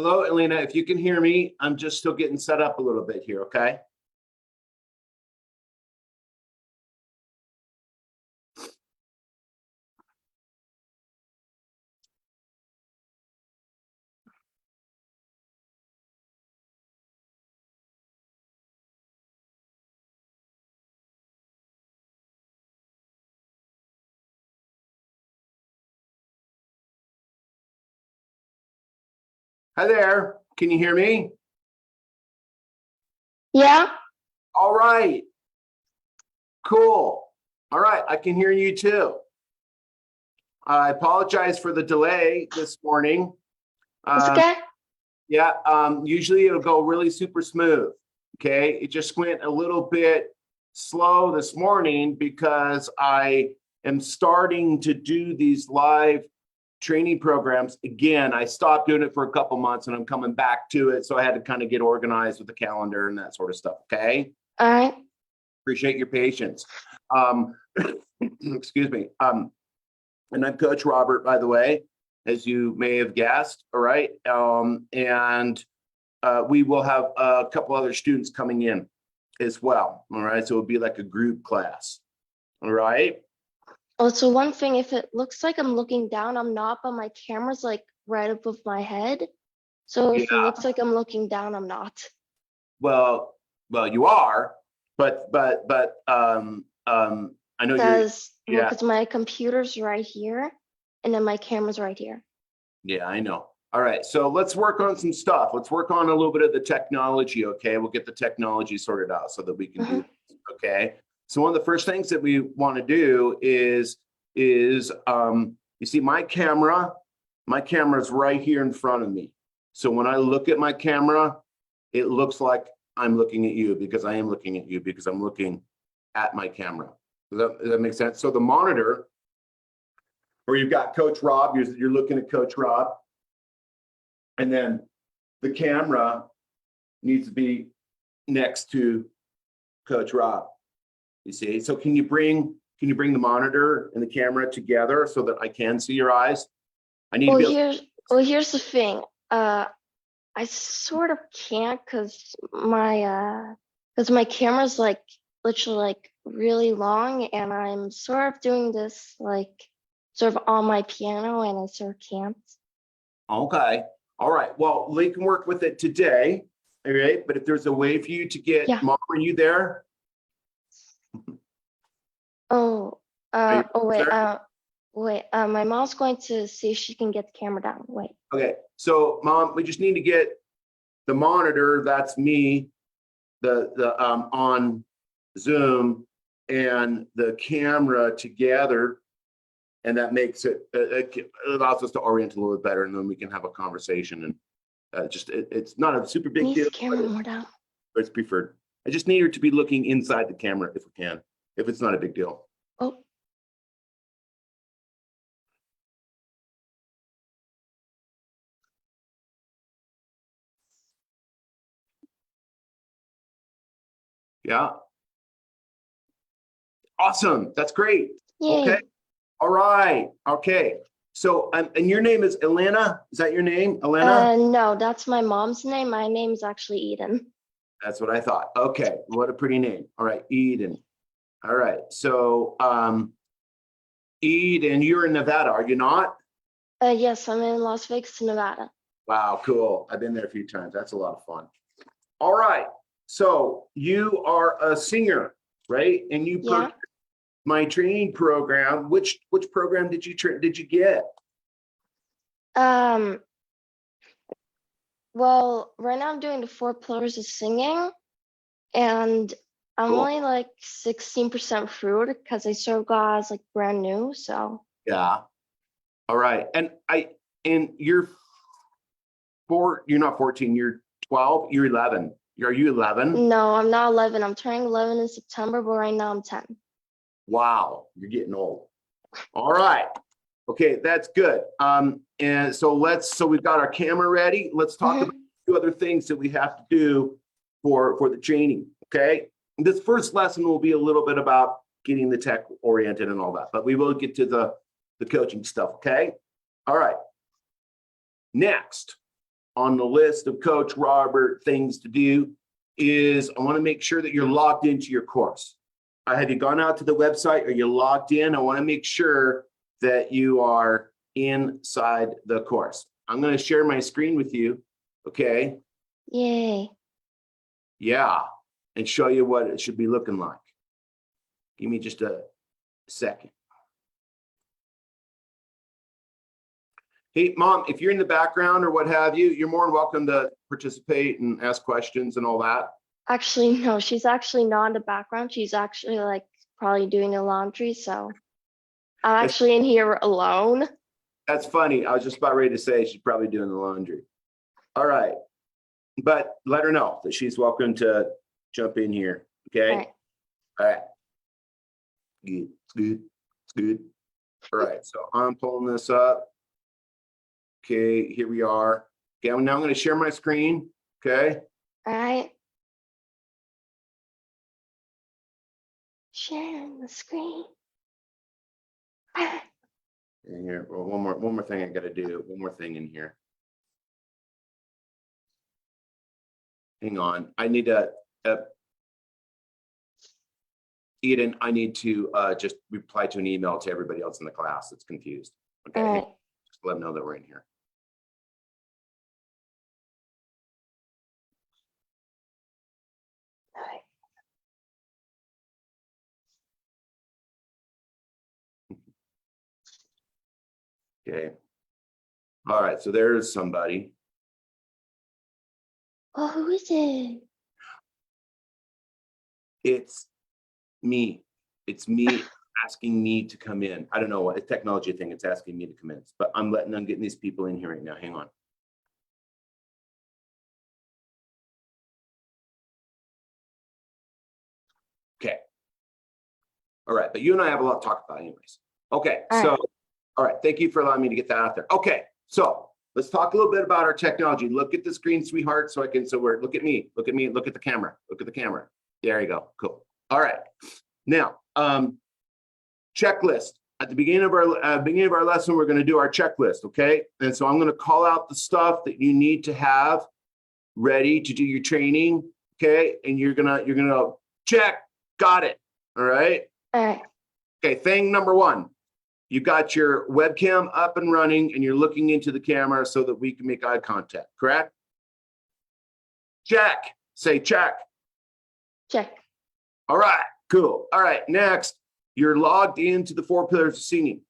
Hello, Elena. If you can hear me, I'm just still getting set up a little bit here, okay? Hi there. Can you hear me? Yeah. All right. Cool. All right. I can hear you too. I apologize for the delay this morning. It's okay. Yeah. Usually it'll go really super smooth. Okay. It just went a little bit slow this morning because I am starting to do these live training programs again. I stopped doing it for a couple months and I'm coming back to it. So I had to kind of get organized with the calendar and that sort of stuff. Okay. All right. Appreciate your patience. Excuse me. And I'm Coach Robert, by the way, as you may have guessed. All right. We will have a couple other students coming in as well. All right. So it'll be like a group class. All right. Oh, so one thing, if it looks like I'm looking down, I'm not, but my camera's like right above my head. So if it looks like I'm looking down, I'm not. Well, you are, but I know Because my computer's right here, and then my camera's right here. Yeah, I know. All right, so let's work on some stuff. Let's work on a little bit of the technology, okay? We'll get the technology sorted out so that we can do this, okay? So one of the first things that we want to do is you see my camera is right here in front of me. So when I look at my camera, it looks like I'm looking at you because I am looking at you because I'm looking at my camera. Does that make sense? So the monitor, where you've got Coach Rob, you're looking at Coach Rob, and then the camera needs to be next to Coach Rob. You see? So can you bring the monitor and the camera together so that I can see your eyes? I need here's the thing. I sort of can't because my camera's like literally like really long, and I'm sort of doing this like sort of on my piano, and I sort of can't. Okay. All right. Well, Lee can work with it today. All right. But if there's a way for you to get Mom, are you there? Wait, my mom's going to see if she can get the camera down. Wait. Okay, so Mom, we just need to get the monitor, that's me, the on Zoom, and the camera together, and that makes it allows us to orient a little bit better, and then we can have a conversation. And it's not a super big deal. The camera more down. But it's preferred. I just need her to be looking inside the camera if we can, if it's not a big deal. Oh. Yeah. Awesome. That's great. Yay. Okay. All right. Okay. So, and your name is Elena? Is that your name, Elena? No, that's my mom's name. My name is actually Eden. That's what I thought. Okay. What a pretty name. All right. Eden. All right. So, Eden, you're in Nevada, are you not? Yes, I'm in Las Vegas, Nevada. Wow. Cool. I've been there a few times. That's a lot of fun. All right. So you are a singer, right? And you purchased my training program. Which program did you get? Well, right now I'm doing the 4 pillars of singing, and I'm only like 16% through it because I sort of got as like brand new. So yeah. All right. And you're not 14, you're 12, you're 11. Are you 11? No, I'm not 11. I'm turning 11 in September, but right now I'm 10. Wow, you're getting old. All right. Okay, that's good. And so we've got our camera ready. Let's talk about 2 other things that we have to do for the training. Okay. This first lesson will be a little bit about getting the tech oriented and all that, but we will get to the coaching stuff. Okay. All right. Next, on the list of Coach Robert things to do is I want to make sure that you're logged into your course. Have you gone out to the website? Are you logged in? I want to make sure that you are inside the course. I'm going to share my screen with you. Okay. Yay. Yeah. And show you what it should be looking like. Give me just a second. Hey, Mom, if you're in the background or what have you, you're more than welcome to participate and ask questions and all that. Actually, no, she's actually not in the background. She's actually like probably doing the laundry. So I'm actually in here alone. That's funny. I was just about ready to say she's probably doing the laundry. All right. But let her know that she's welcome to jump in here. Okay. All right. All right. Good. It's good. It's good. All right. So I'm pulling this up. Okay. Here we are. Okay. Now I'm going to share my screen. Okay. All right. Sharing the screen. And here, well, one more thing I got to do. One more thing in here. Hang on. I need to, Eden, I need to just reply to an email to everybody else in the class that's confused. Okay. All right. Just let them know that we're in here. All right. Okay. All right. So there's somebody. Oh, who is it? It's me. It's me asking me to come in. I don't know what a technology thing. It's asking me to come in, but I'm getting these people in here right now. Hang on. Okay. All right. But you and I have a lot to talk about anyways. Okay. All So, right. all right. Thank you for allowing me to get that out there. Okay. So let's talk a little bit about our technology. Look at the screen, sweetheart. So look at me, look at me, look at the camera, look at the camera. There you go. Cool. All right. Now, checklist. At the beginning of our lesson, we're going to do our checklist. Okay. And so I'm going to call out the stuff that you need to have ready to do your training. Okay. And you're going to check. Got it. All right. All right. Okay. Thing number one. You got your webcam up and running and you're looking into the camera so that we can make eye contact, correct? Check. Say check. Check. All right, cool. All right, next, you're logged into the 4 pillars of singing.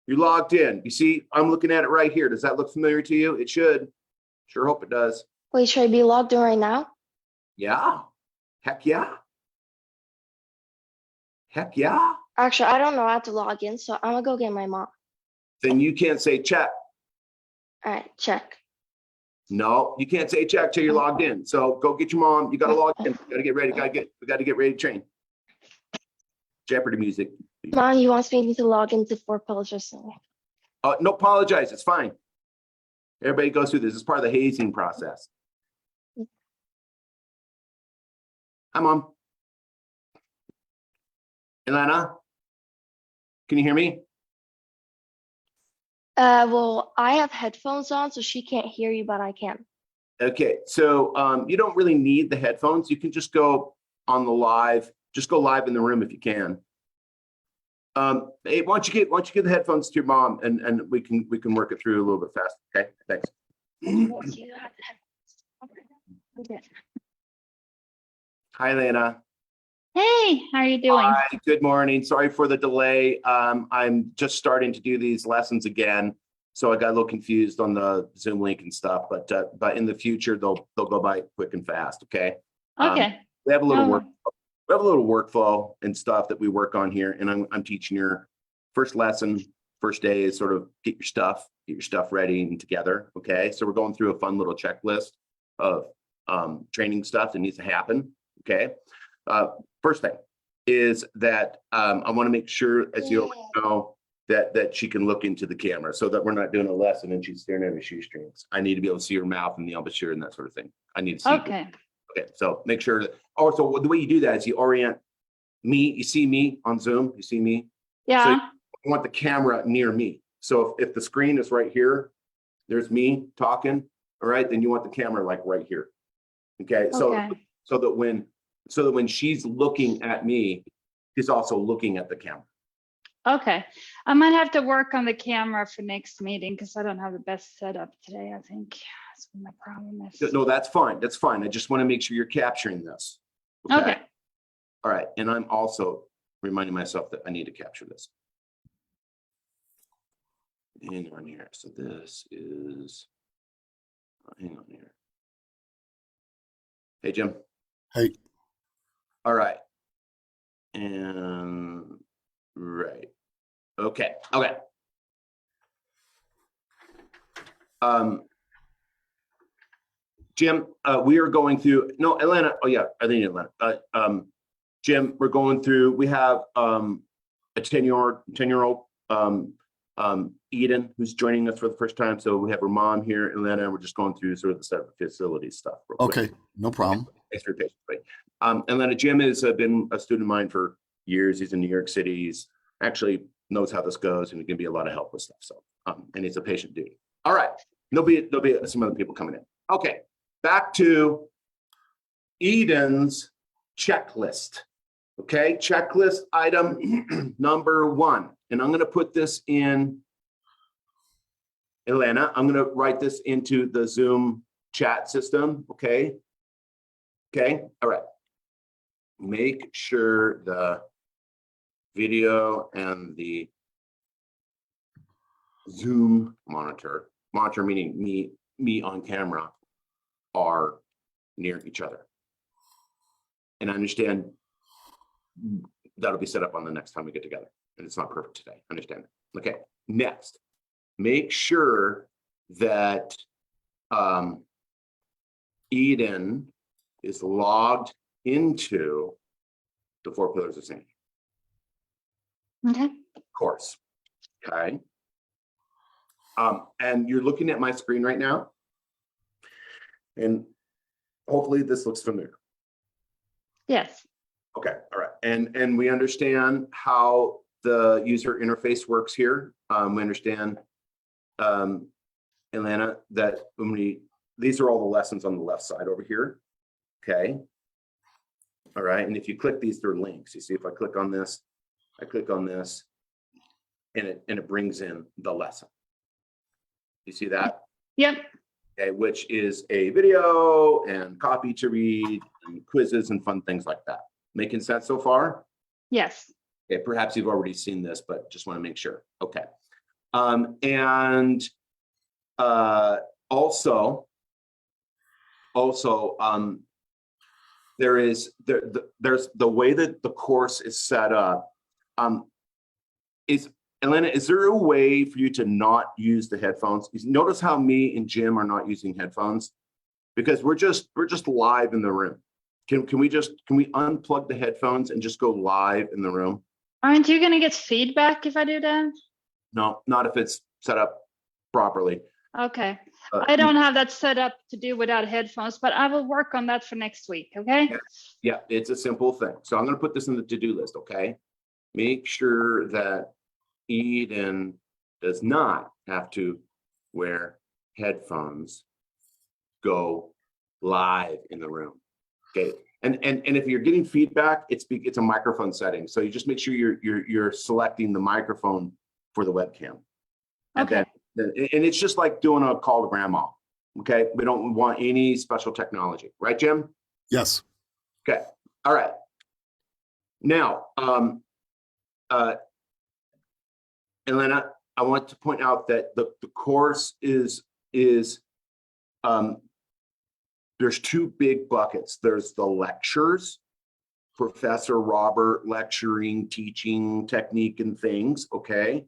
You're logged in. You see, I'm looking at it right here. Does that look familiar to you? It should. Sure hope it does. Wait, should I be logged in right now? Yeah. Heck yeah. Heck yeah. Actually, I don't know how to log in, so I'm gonna go get my mom. Then you can't say check. All right, check. No, you can't say check till you're logged in. So go get your mom. You got to log in. Got to get ready. We got to get ready to train. Jeopardy music. Mom, you want me to log into 4 pillars or something? No, apologize. It's fine. Everybody goes through this. It's part of the hazing process. Hi, Mom. Ilana, can you hear me? Well, I have headphones on, so she can't hear you, but I can. Okay, so you don't really need the headphones. You can just go on the live. Just go live in the room if you can. Hey, why don't you get the headphones to your mom, and we can work it through a little bit faster. Okay, thanks. Hi, Lena. Hey, how are you doing? Hi, good morning. Sorry for the delay. I'm just starting to do these lessons again, so I got a little confused on the Zoom link and stuff. But in the future, they'll go by quick and fast. Okay. Okay. We have a little work. We have a little workflow and stuff that we work on here, and I'm teaching your first lesson. First day is sort of get your stuff ready and together. Okay. So we're going through a fun little checklist of training stuff that needs to happen. Okay. First thing is that I want to make sure, as you know, that she can look into the camera so that we're not doing a lesson and she's staring at her shoestrings. I need to be able to see her mouth and the embouchure and that sort of thing. I need to see. Okay. Okay. So make sure that. Oh, so the way you do that is you orient me. You see me on Zoom. You see me. Yeah. So you want the camera near me. So if the screen is right here, there's me talking. all right, then you want the camera like right here. Okay, Okay. so that when she's looking at me, she's also looking at the camera. Okay. I might have to work on the camera for next meeting because I don't have the best setup today, I think. That's what my problem is. No, that's fine. That's fine. I just want to make sure you're capturing this. Okay. All right. And I'm also reminding myself that I need to capture this. Hang on here. So this is, hang on here. Hey, Jim. Hey. All right. And right. Okay. Okay. Jim, we are going through, no, Atlanta. Oh yeah, I think Atlanta. Jim, we're going through, we have a 10-year-old Eden, who's joining us for the first time. So we have her mom here in Atlanta, and we're just going through sort of the set of facilities stuff. real quick. Okay, no problem. Thanks for your patience, buddy. Atlanta, Jim has been a student of mine for years. He's in New York City. He's actually knows how this goes, and he can be a lot of help with stuff. So, and he's a patient duty. All right, there'll be some other people coming in. Okay, back to Eden's checklist. Okay, checklist item number 1. And I'm going to put this in, Atlanta, I'm going to write this into the Zoom chat system. Okay. Okay. All right. Make sure the video and the Zoom monitor meaning me on camera, are near each other. And I understand that'll be set up on the next time we get together. And it's not perfect today. Understand it. Okay. Next, make sure that Eden is logged into the 4 pillars of sanity Okay. course. Okay. And you're looking at my screen right now. And hopefully this looks familiar. Yes. Okay, all right. And we understand how the user interface works here. We understand, Atlanta, that these are all the lessons on the left side over here. Okay. All right. And if you click these, they're links. You see, if I click on this, and it brings in the lesson. You see that? Yep. Okay, which is a video and copy to read and quizzes and fun things like that. Making sense so far? Yes. Okay, perhaps you've already seen this, but just want to make sure. Okay. And also, there's the way that the course is set up. Elena, is there a way for you to not use the headphones? Notice how me and Jim are not using headphones, because we're just live in the room. Can we unplug the headphones and just go live in the room? Aren't you going to get feedback if I do that? No, not if it's set up properly. Okay. I don't have that set up to do without headphones, but I will work on that for next week. Okay. Yeah, it's a simple thing. So I'm going to put this in the to-do list. Okay. Make sure that Eden does not have to wear headphones, go live in the room. Okay. And if you're getting feedback, it's a microphone setting. So you just make sure you're selecting the microphone for the webcam. Okay. And it's just like doing a call to grandma. Okay. We don't want any special technology, right, Jim? Yes. Okay. All right. Now, Elena, I want to point out that the course is there's 2 big buckets. There's the lectures, Professor Robert lecturing, teaching technique and things, okay?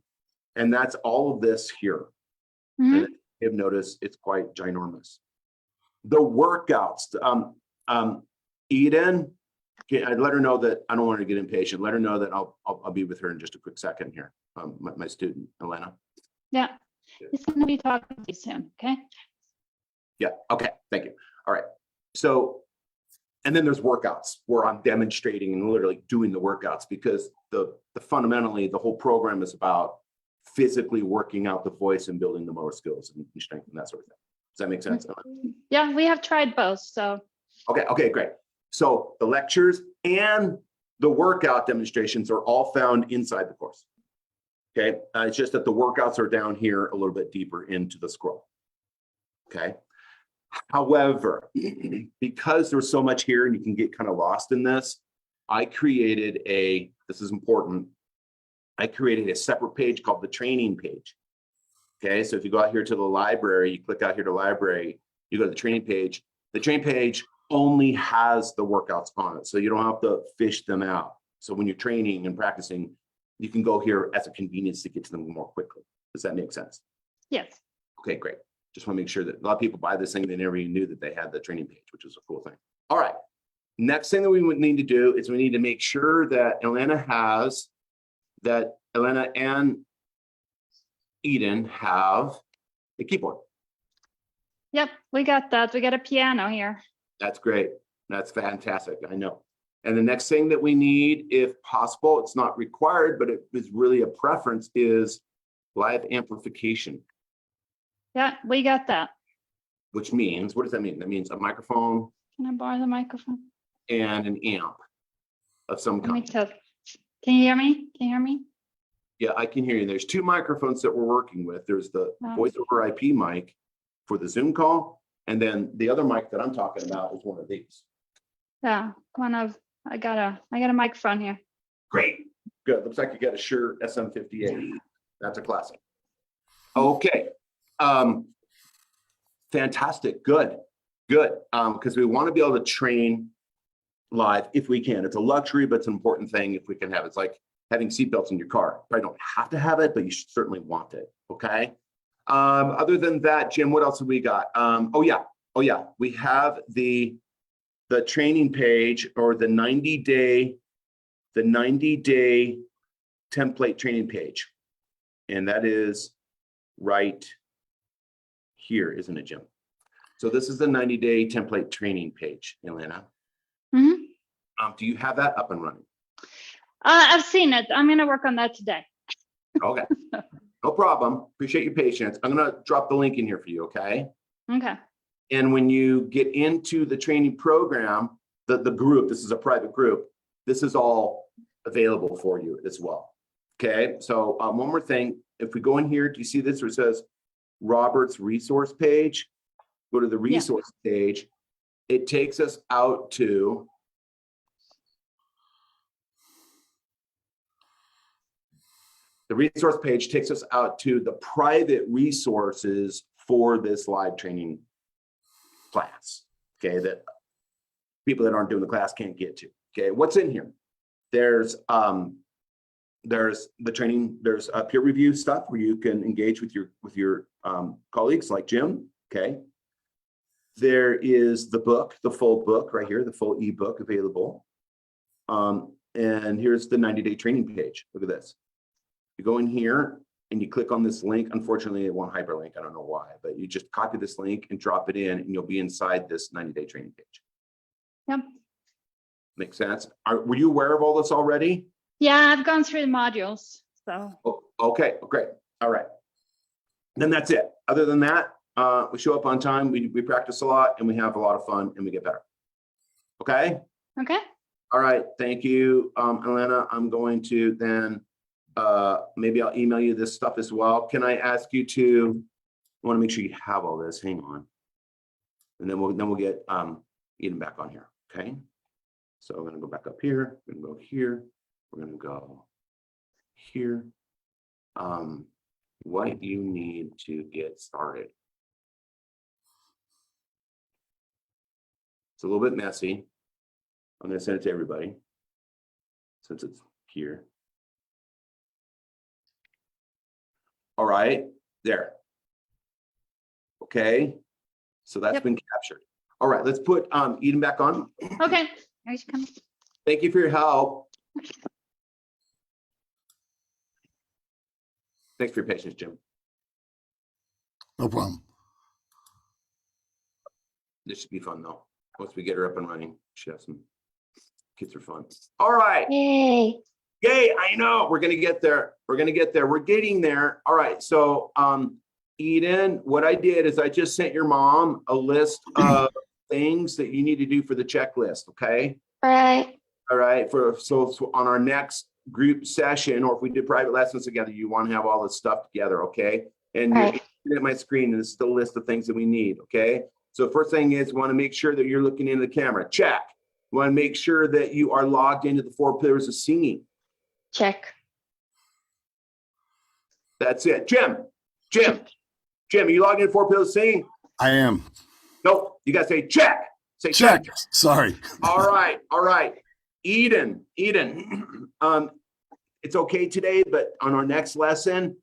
And that's all of this here. Mhm. And you've noticed it's quite ginormous. The workouts, Eden, I'd let her know that I don't want her to get impatient. Let her know that I'll be with her in just a quick second here. My student, Elena. Yeah. He's going to be talking to you soon. Okay. Yeah. Okay. Thank you. All right. So, and then there's workouts where I'm demonstrating and literally doing the workouts, because the fundamentally the whole program is about physically working out the voice and building the motor skills and strength and that sort of thing. that make sense? Yeah, we have tried both, so. Okay, great. So the lectures and the workout demonstrations are all found inside the course. Okay, it's just that the workouts are down here a little bit deeper into the scroll. Okay. However, because there's so much here and you can get kind of lost in this, I created this is important, I created a separate page called the training page. Okay, so if you go out here to the library, you click out here to library, you go to the training page. The training page only has the workouts on it, so you don't have to fish them out. So when you're training and practicing, you can go here as a convenience to get to them more quickly. Does that make sense? Yes. Okay, great. Just want to make sure that a lot of people buy this thing, they never even knew that they had the training page, which is a cool thing. All right. Next thing that we would need to do is we need to make sure that Elena and Eden have a keyboard. Yep, we got that. We got a piano here. That's great. That's fantastic. I know. And the next thing that we need, if possible, it's not required, but it is really a preference, is live amplification. Yeah, we got that. Which means, what does that mean? That means a microphone Can I borrow the microphone? and an amp of some Let me kind. tell. Can you hear me? Can you hear me? Yeah, I can hear you. There's two microphones that we're working with. There's the voice over IP mic for the Zoom call, and then the other mic that I'm talking about is one of these. Yeah, I got a microphone here. Great. Good. Looks like you got a SHURE SM58. That's a classic. Okay. Fantastic. Good. Because we want to be able to train live if we can. It's a luxury, but it's an important thing if we can have it. It's like having seatbelts in your car. You probably don't have to have it, but you should certainly want it. Okay. Other than that, Jim, what else have we got? Oh yeah. We have the training page, or the 90-day template training page. And that is right here, isn't it, Jim? So this is the 90-day template training page, Elena. Mm-hmm. Do you have that up and running? I've seen it. I'm gonna work on that today. Okay, no problem. Appreciate your patience. I'm gonna drop the link in here for you, okay? Okay. And when you get into the training program, the group, this is a private group, this is all available for you as well. Okay, so one more thing. If we go in here, do you see this where it says Robert's resource page? Go to the resource page. It takes us out to the resource page, takes us out to the private resources for this live training class. Okay, that people that aren't doing the class can't get to. Okay, what's in here? There's the training, there's peer review stuff where you can engage with your colleagues like Jim. Okay, there is the book, the full book right here, the full ebook available. And here's the 90-day training page. Look at this. You go in here and you click on this link. Unfortunately, it won't hyperlink. I don't know why, but you just copy this link and drop it in, and you'll be inside this 90-day training page. Yep. Makes sense. Were you aware of all this already? Yeah, I've gone through the modules. So. Oh, okay, great. All right. Then that's it. Other than that, we show up on time. We practice a lot, and we have a lot of fun, and we get better. Okay. Okay. All right. Thank you, Elena. I'm going to then. Maybe I'll email you this stuff as well. Can I ask you to, I want to make sure you have all this, hang on. And then we'll get Eden back on here, okay? So I'm gonna go back up here, we're gonna go here, we're gonna go here. What do you need to get started? It's a little bit messy. I'm gonna send it to everybody since it's here. All right, there. Okay, so that's been captured. All right, let's put Eden back on. Okay. Here she comes. Thank you for your help. Thanks for your patience, Jim. No problem. This should be fun though. Once we get her up and running, she has some kids are fun. All right. Yay. Yay, I know. We're gonna get there. We're getting there. All right. So Eden, what I did is I just sent your mom a list of things that you need to do for the checklist, okay? All right. All right, so on our next group session, or if we did private lessons together, you want to have all this stuff together, okay? And you're Right. looking at my screen, and this is the list of things that we need, okay? So first thing is, we want to make sure that you're looking into the camera. Check. We want to make sure that you are logged into the 4 pillars of singing. Check. That's it. Jim, are you logged in 4 pillars of singing? I am. Nope. You got to say check. Say Check. Sorry. All right. Eden, it's okay today, but on our next lesson,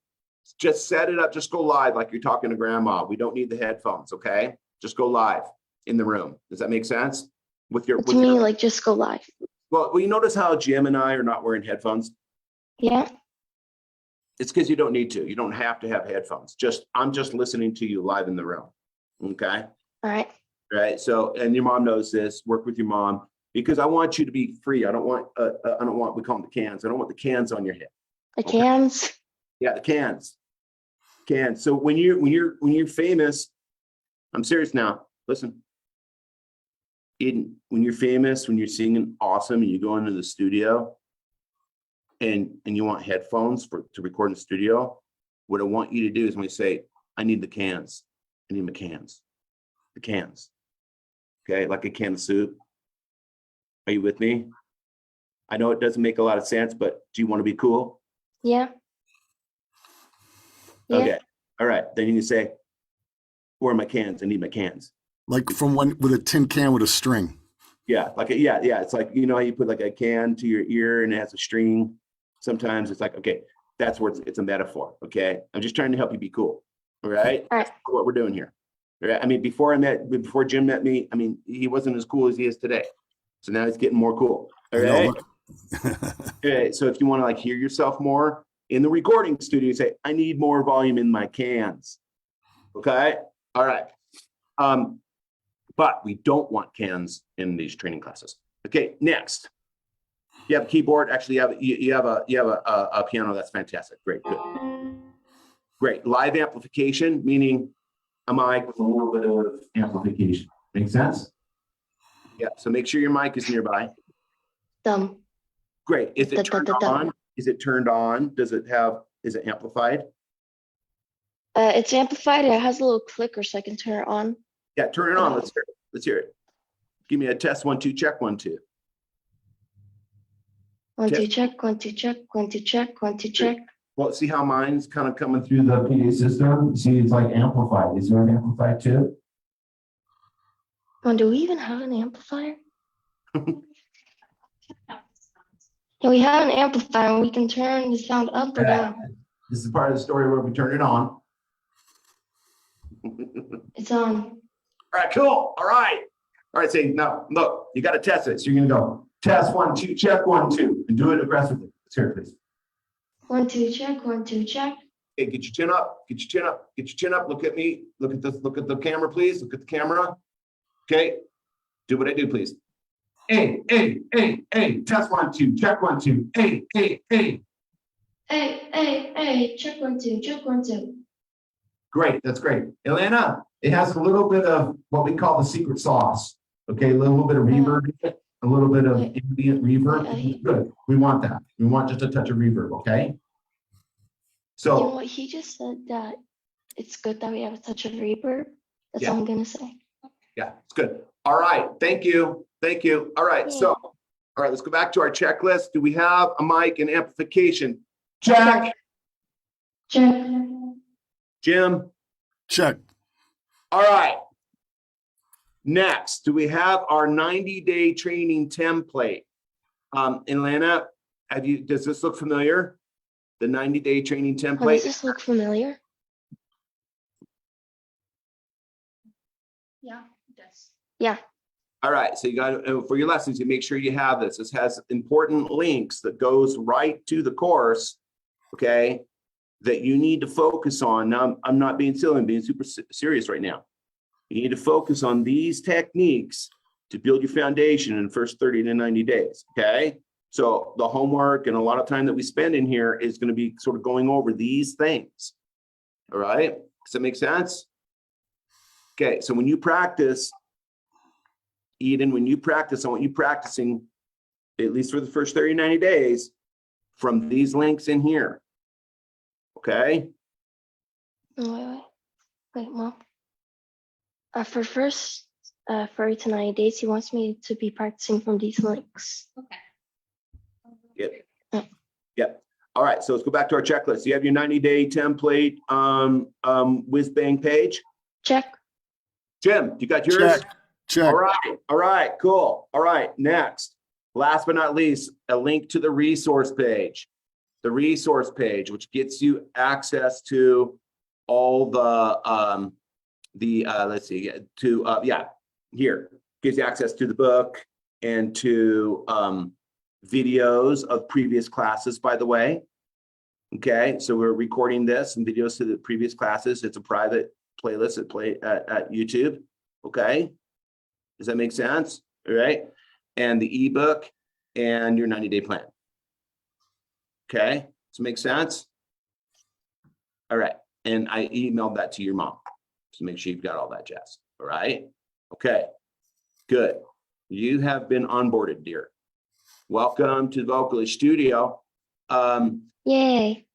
just set it up, just go live like you're talking to grandma. We don't need the headphones, okay? Just go live in the room. Does that make sense? What do you mean, like just go live? Well, you notice how Jim and I are not wearing headphones? Yeah. It's because you don't need to. You don't have to have headphones. I'm just listening to you live in the room, okay? All right. Right. So, and your mom knows this. Work with your mom because I want you to be free. I don't want. We call them the cans. I don't want the cans on your head. The cans. Yeah, the cans. Cans. So when you're famous, I'm serious now. Listen, Eden. When you're famous, when you're singing awesome, and you go into the studio, and you want headphones to record in the studio, what I want you to do is when you say, "I need the cans. I need my cans." The cans. Okay, like a can of soup. Are you with me? I know it doesn't make a lot of sense, but do you want to be cool? Yeah. Yeah. Okay. All right. Then you can say, where are my cans? I need my cans. Like from one with a tin can with a string. Yeah. Yeah. It's like, you know how you put like a can to your ear and it has a string. Sometimes it's like, okay, that's where it's a metaphor. Okay. I'm just trying to help you be cool. All right. All right. That's what we're doing here. Right? I mean, before Jim met me, I mean, he wasn't as cool as he is today. So now he's getting more cool. All right. Okay. So if you want to like hear yourself more in the recording studio, say, I need more volume in my cans. Okay. All right. But we don't want in these training classes. Okay. Next, you have a keyboard. Actually, you have a piano. That's fantastic. Great. Good. Great. Live amplification, meaning a mic with a little bit of amplification. Make sense? Yeah. So make sure your mic is nearby. Great. Is it turned on? Is it turned on? Is it amplified? It's amplified. It has a little clicker so I can turn it on. Yeah, turn it on. Let's hear it. Let's hear it. Give me a test. 1, 2, check. 1, 2. 1, 2, check. 1, 2, check. 1, 2, check. 1, 2, check. Well, see how mine's kind of coming through the PA system? See, it's like amplified. Is yours amplified too? Well, do we even have an amplifier? Yeah, we have an amplifier and we can turn the sound up or down. This is part of the story where we turn it on. It's on. All right, cool. All right. Say, now, look, you got to test it. So you're going to go test 1, 2, check 1, 2, and do it aggressively. Let's hear it, please. 1, 2, check. 1, 2, check. Okay, get your chin up. Get your chin up. Get your chin up. Look at me. Look at this. Look at the camera, please. Look at the camera. Okay. Do what I do, please. Hey. Test 1, 2. Check 1, 2. Hey. Hey. Check 1, 2. Check 1, 2. Great. That's great. Elena, it has a little bit of what we call the secret sauce. Okay. A little bit of reverb in it. A little bit of ambient reverb. Good. We want that. We want just a touch of reverb. Okay. So you know what? He just said that it's good that we have a touch of reverb. That's all I'm going to say. Yeah, it's good. All right. Thank you. All right. So, all right, let's go back to our checklist. Do we have a mic and amplification? Check. Jim? Check. All right. Next, do we have our 90-day training template? Elena, does this look familiar? The 90-day training template? Does this look familiar? Yeah, it does. Yeah. All right, so you got for your lessons, you make sure you have this. This has important links that goes right to the course, okay, that you need to focus on. Now, I'm not being silly, I'm being super serious right now. You need to focus on these techniques to build your foundation in the first 30 to 90 days, okay? So the homework and a lot of time that we spend in here is going to be sort of going over these things, all right? Does that make sense? Okay, so when you practice, Eden, when you practice, I want you practicing, at least for the first 30, 90 days, from these links in here. Okay? Wait, well, for first 30 to 90 days, he wants me to be practicing from these links. Yep. Oh. Yep. All right, so let's go back to our checklist. You have your 90-day template whiz bang page. Check. Jim, you got yours? Check. All right, cool. All right, next. Last but not least, a link to the resource page. The resource page, which gets you access to all the let's see, to here gives you access to the book and to videos of previous classes, by the way. Okay, so we're recording this and videos to the previous classes. It's a private playlist at YouTube. Okay, does that make sense? All right, and the ebook and your 90-day plan. Okay, does it make sense? All right, and I emailed that to your mom, so make sure you've got all that jazz. All right, okay, good. You have been onboarded, dear. Welcome to the Vocalist Studio. Yay.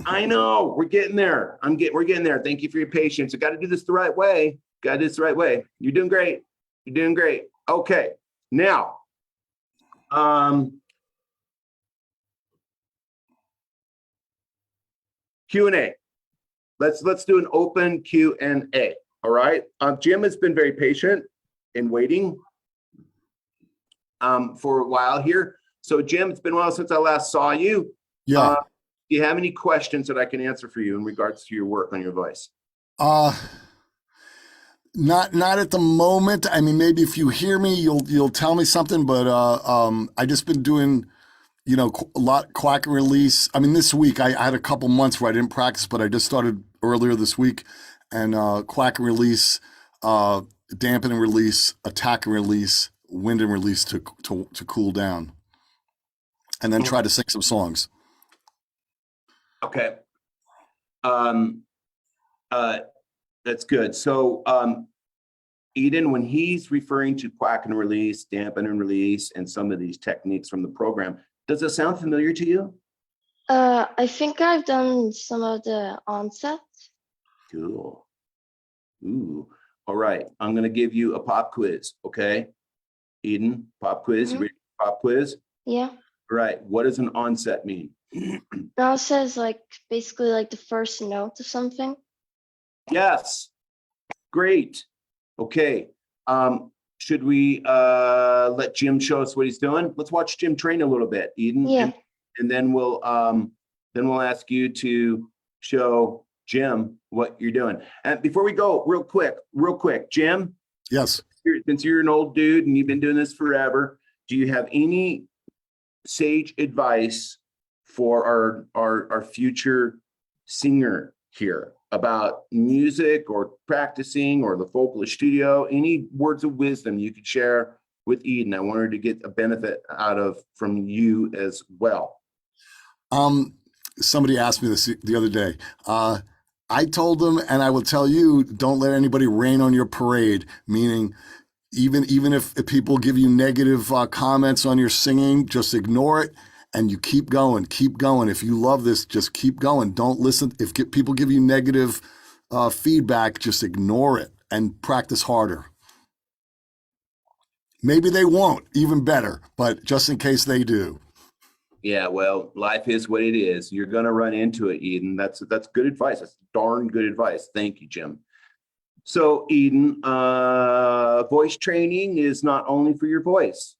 I know we're getting there. We're getting there. Thank you for your patience. I got to do this the right way. Got to do this the right way. You're doing great. You're doing great. Okay, now, Q&A. Let's do an open Q&A. All right. Jim has been very patient in waiting for a while here. So Jim, it's been a while since I last saw you. Yeah. Do you have any questions that I can answer for you in regards to your work on your voice? Not at the moment. I mean, maybe if you hear me, you'll tell me something. But I just been doing, a lot quack and release. I mean, this week I had a couple months where I didn't practice, but I just started earlier this week, and quack and release, dampen and release, attack and release, wind and release to cool down, and then try to sing some songs. Okay. That's good. So, Eden, when he's referring to quack and release, dampen and release, and some of these techniques from the program, does it sound familiar to you? I think I've done some of the onsets. Cool. Ooh. All right. I'm going to give you a pop quiz. Okay. Eden, pop quiz. You ready for pop quiz? Yeah. All right. What does an onset mean? Now it says basically the first note of something. Yes. Great. Okay. Should we let Jim show us what he's doing? Let's watch Jim train a little bit, Eden. Yeah. And then we'll ask you to show Jim what you're doing. And before we go, real quick, Jim. Yes. Since you're an old dude and you've been doing this forever, do you have any sage advice for our future singer here about music or practicing or the Vocalist Studio? Any words of wisdom you could share with Eden? I want her to get a benefit from you as well. Somebody asked me this the other day. I told them, and I will tell you, don't let anybody rain on your parade, meaning even if people give you negative comments on your singing, just ignore it and you keep going. If you love this, just keep going. Don't listen. If people give you negative feedback, just ignore it and practice harder. Maybe they won't, even better, but just in case they do. Yeah, well, life is what it is. You're going to run into it, Eden. That's good advice. That's darn good advice. Thank you, Jim. So, Eden, voice training is not only for your voice.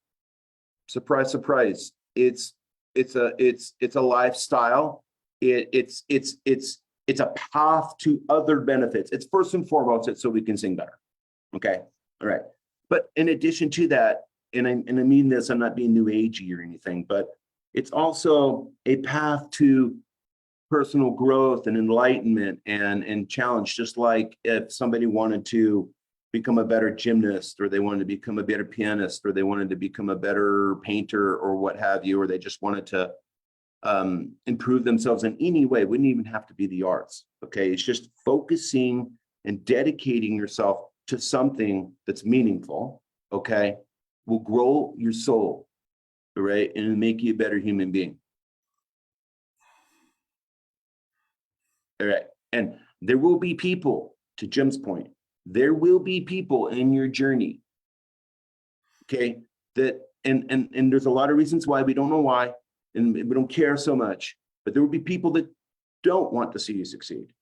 Surprise, surprise. It's a lifestyle. It's a path to other benefits. It's first and foremost, it's so we can sing better. Okay, all right. But in addition to that, and I mean this, I'm not being new agey or anything, but it's also a path to personal growth and enlightenment and challenge, just like if somebody wanted to become a better gymnast, or they wanted to become a better pianist, or they wanted to become a better painter or what have you, or they just wanted to improve themselves in any way. It wouldn't even have to be the arts. Okay. It's just focusing and dedicating yourself to something that's meaningful. Okay. Will grow your soul. Right. And make you a better human being. All right. And there will be people, to Jim's point, there will be people in your journey. Okay. That, and there's a lot of reasons why. We don't know why, and we don't care so much, but there will be people that don't want to see you succeed.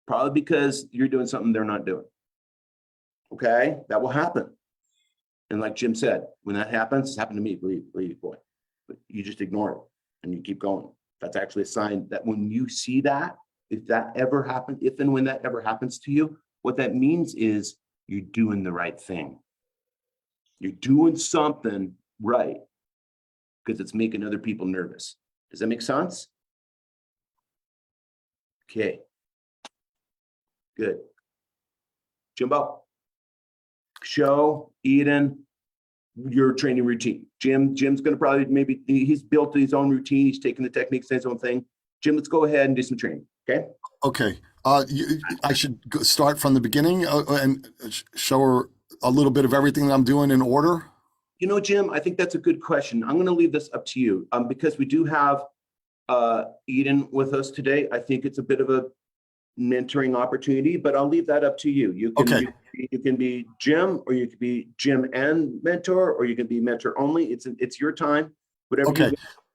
Probably because you're doing something they're not doing. Okay. That will happen. And like Jim said, when that happens, it's happened to me, believe boy, but you just ignore it and you keep going. That's actually a sign that when you see that, if that ever happens, if and when that ever happens to you, what that means is you're doing the right thing. You're doing something right because it's making other people nervous. Does that make sense? Okay. Good. Jimbo, show, Eden, your training routine. Jim's going to probably, maybe he's built his own routine. He's taking the techniques, his own thing. Jim, let's go ahead and do some training. Okay. Okay. I should start from the beginning and show her a little bit of everything that I'm doing in order. You know, Jim, I think that's a good question. I'm going to leave this up to you because we do have Eden with us today. I think it's a bit of a mentoring opportunity, but I'll leave that up to you. You can, okay. You can be Jim, or you could be Jim and mentor, or you can be mentor only. It's your time. Whatever. Okay.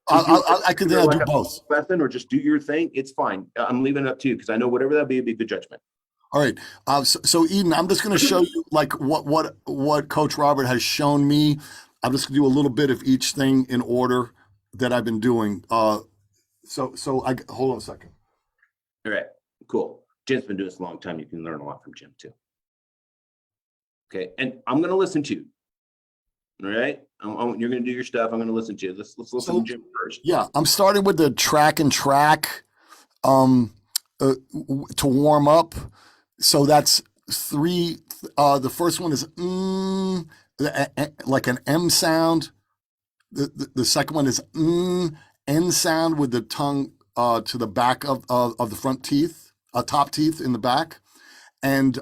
I can do both. Lesson or just do your thing. It's fine. I'm leaving it up to you because I know whatever that be, it'd be a good judgment. All right. So Eden, I'm just going to show you like what Coach Robert has shown me. I'm just going to do a little bit of each thing in order that I've been doing. So I hold on a second. All right. Cool. Jim's been doing this a long time. You can learn a lot from Jim too. Okay. And I'm going to listen to you. All right. You're going to do your stuff. I'm going to listen to you. Let's listen to Jim first. Yeah. I'm starting with the track to warm up. So that's 3. The first one is like an M sound. The second one is N sound with the tongue to the back of the front teeth, top teeth in the back, and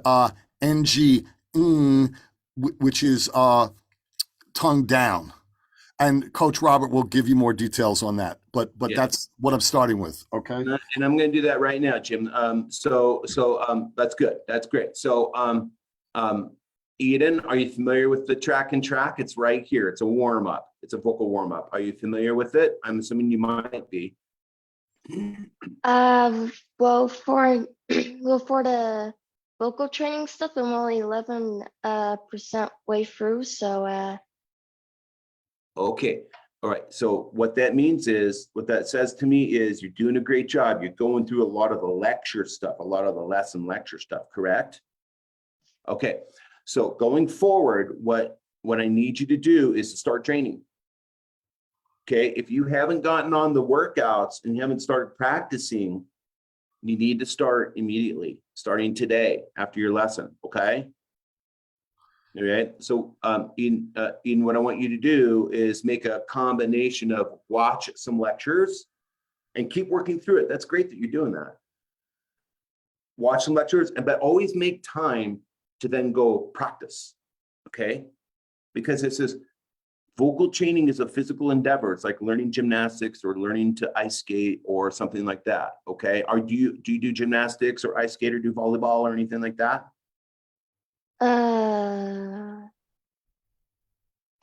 NG, which is tongue down. And Coach Robert will give you more details on that, but yeah. That's what I'm starting with. Okay. And I'm going to do that right now, Jim. So that's good. That's great. So, Eden, are you familiar with the track and track? It's right here. It's a warm up. It's a vocal warm up. Are you familiar with it? I'm assuming you might be. Well, for the vocal training stuff, I'm only 11% way through. So, okay. All right. So what that means is, what that says to me is you're doing a great job. You're going through a lot of the lecture stuff, a lot of the lesson lecture stuff, correct? Okay. So going forward, what I need you to do is to start training. Okay. If you haven't gotten on the workouts and you haven't started practicing, you need to start immediately, starting today after your lesson. Okay. All right. So in what I want you to do is make a combination of watch some lectures and keep working through it. That's great that you're doing that. Watch some lectures, but always make time to then go practice. Okay. Because it says vocal training is a physical endeavor. It's like learning gymnastics or learning to ice skate or something like that. Okay. Do you do gymnastics or ice skate or do volleyball or anything like that?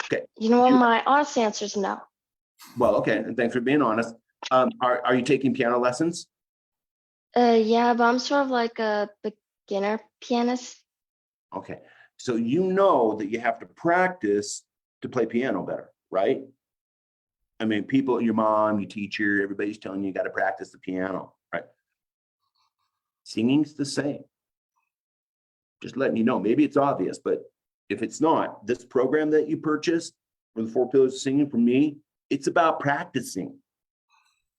Okay. You know what? My honest answer is no. Well, okay. And thanks for being honest. Are you taking piano lessons? Yeah, but I'm sort of like a beginner pianist. Okay. So you know that you have to practice to play piano better, right? I mean, people, your mom, your teacher, everybody's telling you got to practice the piano, right? Singing's the same. Just letting you know, maybe it's obvious, but if it's not, this program that you purchased for the 4 Pillars of Singing from me, it's about practicing.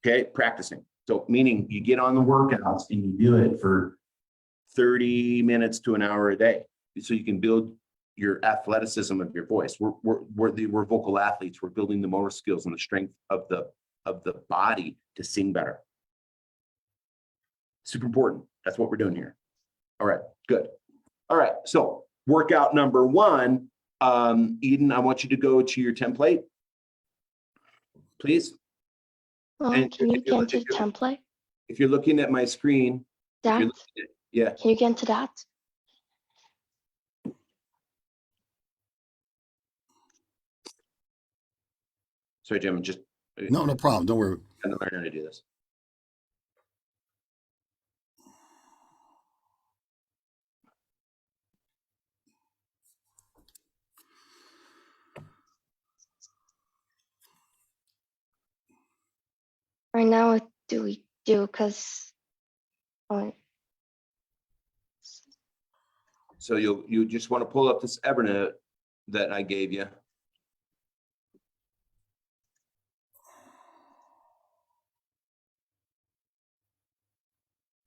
Okay, practicing. So meaning you get on the workouts and you do it for 30 minutes to an hour a day, so you can build your athleticism of your voice. We're vocal athletes. We're building the motor skills and the strength of the of the body to sing better. Super important. That's what we're doing here. All right, good. All right, so workout number 1, Eden, I want you to go to your template, please. And Can you if get you're- into if the you're- template? If you're looking at my screen, if That? you're looking at, yeah, Can you get into that? sorry, Jim, I'm just No, no problem. Don't worry. trying to learn how to do this. Right now, what do we do? Because So you just want to pull up this Evernote that I gave you.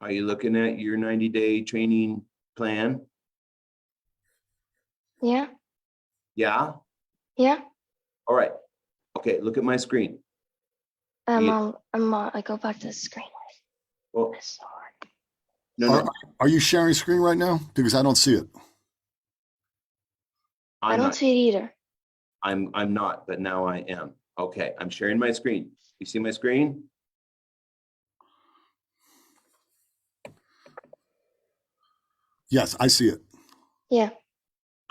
Are you looking at your 90-day training plan? yeah, Yeah? yeah. All right. Okay, look at my screen. I'm on. I go back to the screen. Well, It's so hard. no, Are you sharing screen right now? Because I don't see it. I I'm don't not. see it either. I'm not, but now I am. Okay, I'm sharing my screen. You see my screen? Yes, I see it. Yeah.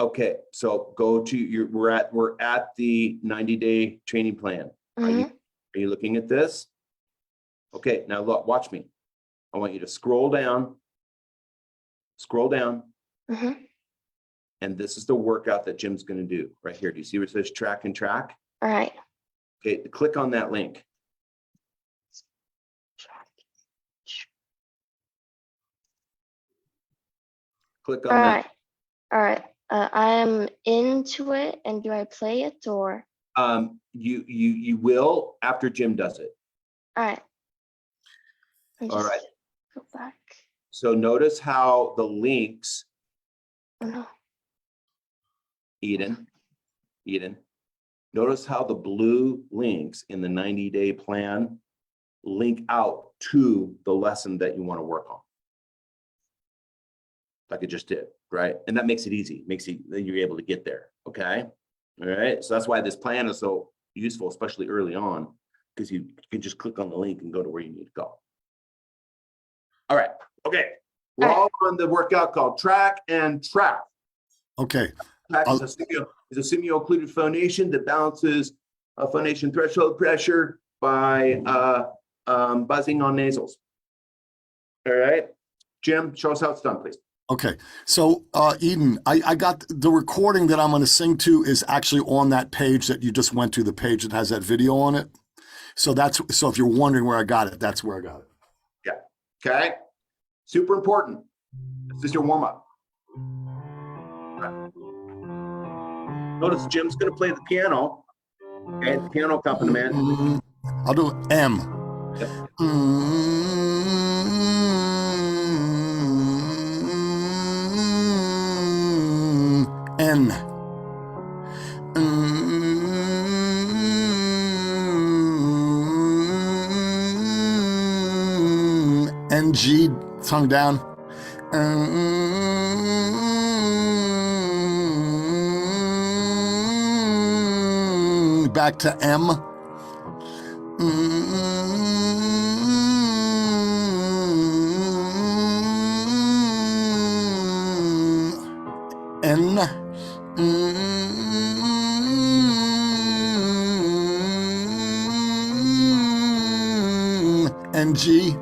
Okay, so go to your, we're at the 90-day training plan. Are you looking at this? Okay, now look, watch me. I want you to scroll down, Mm-hmm. and this is the workout that Jim's gonna do right here. Do you see where it says track and track? All right. Okay, click on that link. Click on All that. right. All right. I'm into it, and do I play it or? You will after Jim does it. All right. All right. Go back. So notice how the links, Oh no. Eden, notice how the blue links in the 90-day plan link out to the lesson that you want to work on. Like it just did, right? And that makes it easy, makes it, you're able to get there, okay? All right, so that's why this plan is so useful, especially early on, because you can just click on the link and go to where you need to go. All right, okay. We're all on the workout called Track and Track. Okay. Track is a semi-occluded phonation that balances a phonation threshold pressure by buzzing on nasals. All right, Jim, show us how it's done, please. Okay. So, Eden, I got the recording that I'm going to sing to is actually on that page that you just went to, the page that has that video on it. So so if you're wondering where I got it, that's where I got it. Yeah. Okay. Super important. This is your warm up. Notice Jim's going to play the piano. Okay, the piano accompaniment. I'll do M. Yep. N. N, G, tongue down. Back to M. N. And G.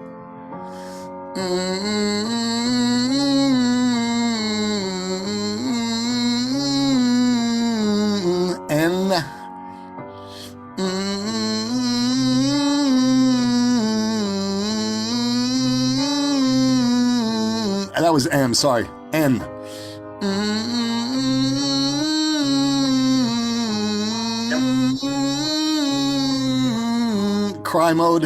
N. That was M, sorry. N. Cry mode.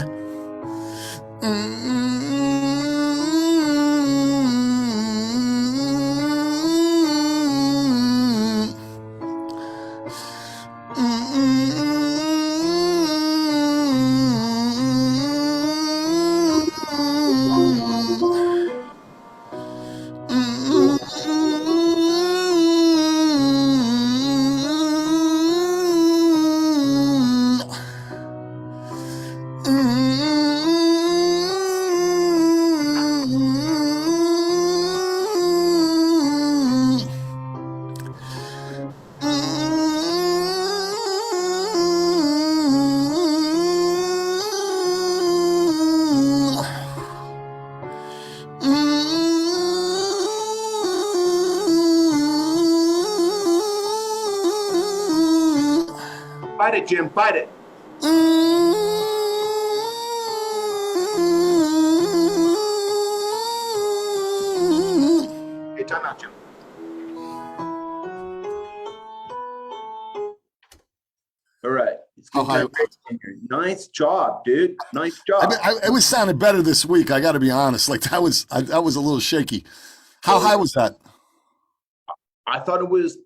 Fight it, Jim, fight it. Hey, time out, Jim. All right. How high? Nice job, dude. Nice I job. mean, it was sounding better this week. I got to be honest. Like that was a little shaky. How high was that? I thought it was.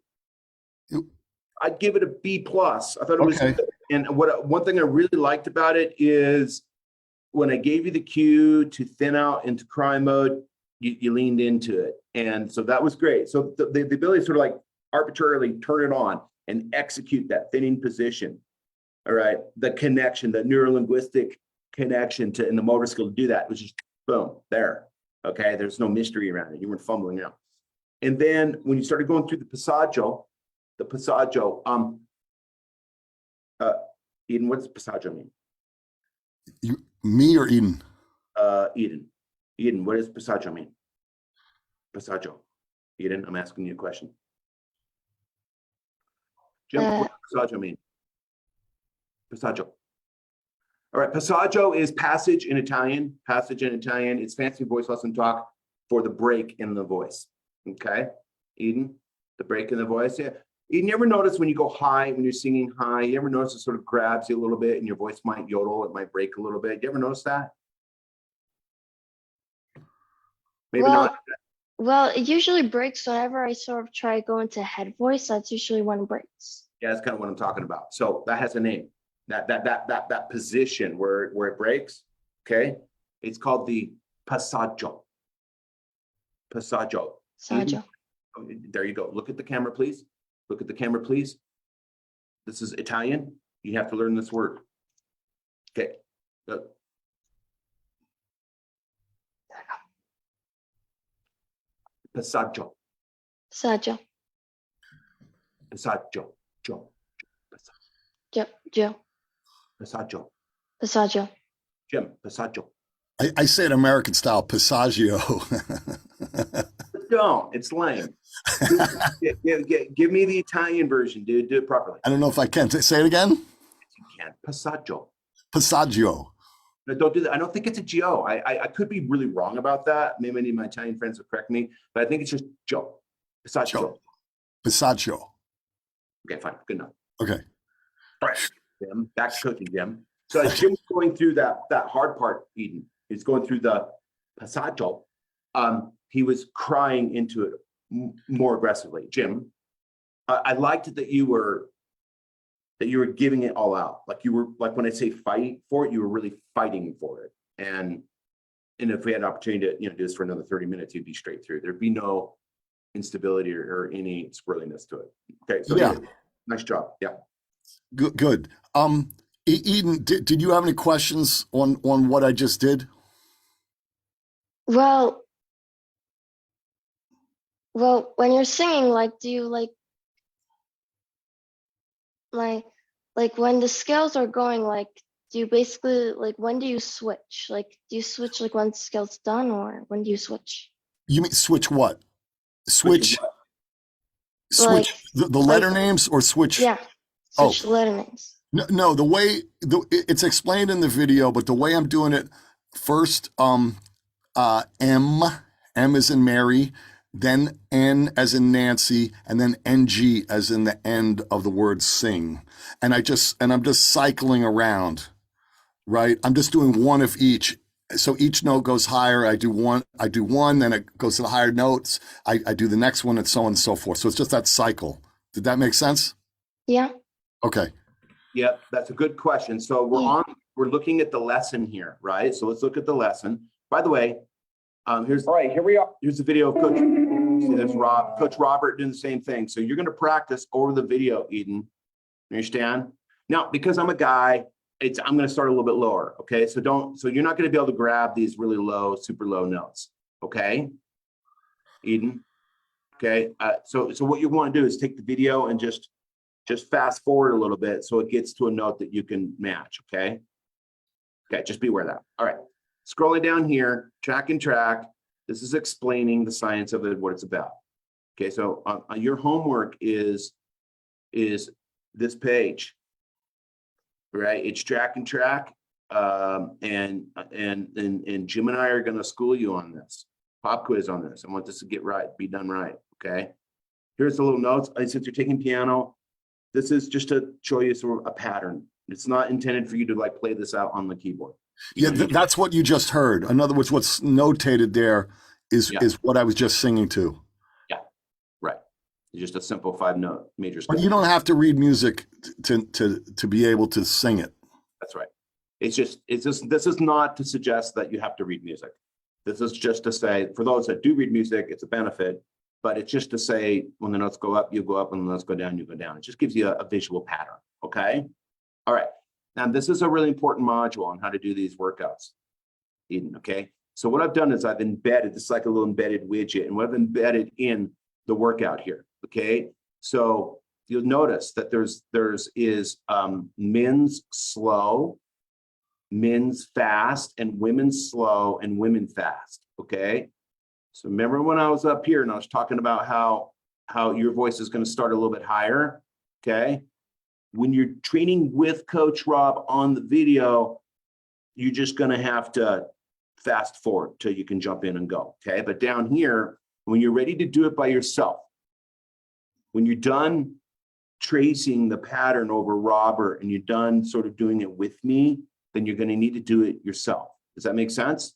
I'd give it a B plus. I thought it was Okay. good. And one thing I really liked about it is when I gave you the cue to thin out into cry mode, you leaned into it, and so that was great. So the ability to sort of like arbitrarily turn it on and execute that thinning position. All right, the connection, the neurolinguistic connection in the motor skill to do that was just boom there. Okay, there's no mystery around it. You weren't fumbling out. And then when you started going through the passaggio, Eden, what does passaggio mean? Me or Eden? Eden, what does passaggio mean? Passaggio. Eden, I'm asking you a question. Jim, what does passaggio mean? Passaggio. All right, passaggio is passage in Italian. Passage in Italian. It's fancy voice lesson talk for the break in the voice. Okay, Eden, the break in the voice. Yeah. Eden, you ever notice when you go high, when you're singing high, you ever notice it sort of grabs you a little bit and your voice might yodel, it might break a little bit. You ever notice that? Maybe not. Well, it usually breaks whenever I sort of try to go into head voice. That's usually when it breaks. Yeah, that's kind of what I'm talking about. So that has a name. That position where it breaks, okay? It's called the passaggio. Passaggio. Passaggio. There you go. Look at the camera, please. Look at the camera, please. This is Italian. You have to learn this word. Okay. Look. Passaggio. Passaggio. Passaggio. Joe. Joe. Passaggio. Passaggio. Jim. Passaggio. I say it American style, passaggio. Don't. It's lame. Give me the Italian version, dude. Do it properly. I don't know if I can. Say it again. You can. Passaggio. Passaggio. No, don't do that. I don't think it's a Gio. I could be really wrong about that. Maybe any of my Italian friends will correct me, but I think it's just Joe. Passaggio. Passaggio. Okay, fine. Good enough. Okay. All right, Jim. Back to coaching, Jim. So as Jim's going through that hard part, Eden, he's going through the passaggio. He was crying into it more aggressively. Jim, I liked it that you were giving it all out. Like you were, like when I say fight for it, you were really fighting for it. And if we had an opportunity to, do this for another 30 minutes, you'd be straight through. There'd be no instability or any squirreliness to it. Okay. So yeah, nice job. Yeah. Good. Eden, did you have any questions on what I just did? Well, when you're singing, like, do you like when the scales are going, like, do you basically, like, when do you switch? Like, do you switch like when the scale's done, or when do you switch? You mean switch what? Switch Like, the letter names or switch? Yeah, switch the letter names. No, the way it's explained in the video, but the way I'm doing it, first, M as in Mary, then N as in Nancy, and then NG as in the end of the word sing. And I'm just cycling around, right? I'm just doing one of each. So each note goes higher. I do one, then it goes to the higher notes. I do the next one, and so on and so forth. So it's just that cycle. Did that make sense? Yeah. Okay. Yep, that's a good question. So we're looking at the lesson here, right? So let's look at the lesson. By the way, here we are. Here's the video of Coach. See, there's Coach Robert doing the same thing. So you're going to practice over the video, Eden. You understand? Now, because I'm a guy, I'm going to start a little bit lower. Okay, so you're not going to be able to grab these really low, super low notes. Okay, Eden. Okay, so what you want to do is take the video and just fast forward a little bit so it gets to a note that you can match. Okay, just be aware of that. All right, scrolling down here, track and track. This is explaining the science of it, what it's about. Okay, so your homework is this page. right? It's track and track. And Jim and I are going to school you on this, pop quiz on this. I want this to get right, be done right. Okay. Here's the little notes. Since you're taking piano, this is just to show you sort of a pattern. It's not intended for you to like play this out on the keyboard. Yeah, that's what you just heard. In other words, what's notated there is what I was just singing to. Yeah, right. It's just a simple 5-note major scale. But you don't have to read music to be able to sing it. That's right. It's just this is not to suggest that you have to read music. This is just to say, for those that do read music, it's a benefit, but it's just to say when the notes go up, you go up, when the notes go down, you go down. It just gives you a visual pattern. Okay. All right. Now, this is a really important module on how to do these workouts, Eden, okay? So what I've done is I've embedded, this is like a little embedded widget, and what I've embedded in the workout here, okay? So you'll notice that there's men's slow, men's fast, and women's slow, and women fast, okay? So remember when I was up here and I was talking about how your voice is going to start a little bit higher, okay? When you're training with Coach Rob on the video, you're just going to have to fast forward till you can jump in and go, okay? But down here, when you're ready to do it by yourself, when you're done tracing the pattern over Robert and you're done sort of doing it with me, then you're going to need to do it yourself. Does that make sense?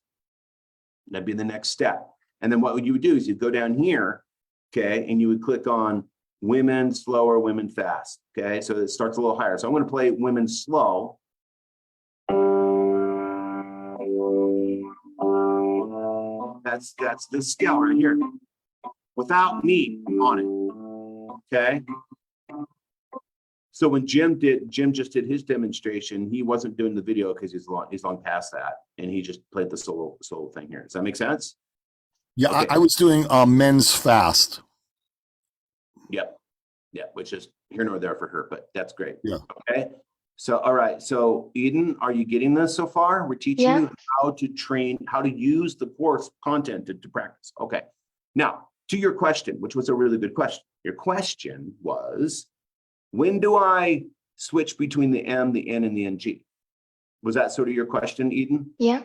That'd be the next step. And then what you would do is you'd go down here, okay, and you would click on women slower, women fast. Okay, so it starts a little higher. So I'm going to play women slow. That's the scale right here, without me on it. Okay. So when Jim just did his demonstration, he wasn't doing the video because he's long past that, and he just played the solo thing here. Does that make sense? Yeah, okay. I was doing men's fast. Yep. Yeah, which is here nor there for her, but that's great. Yeah. Okay. So, all right. So Eden, are you getting this so far? We're teaching you how to train, how to use the course content to practice. Okay. Now, to your question, which was a really good question. Your question was, when do I switch between the M, the N, and the NG? Was that sort of your question, Eden? Yeah.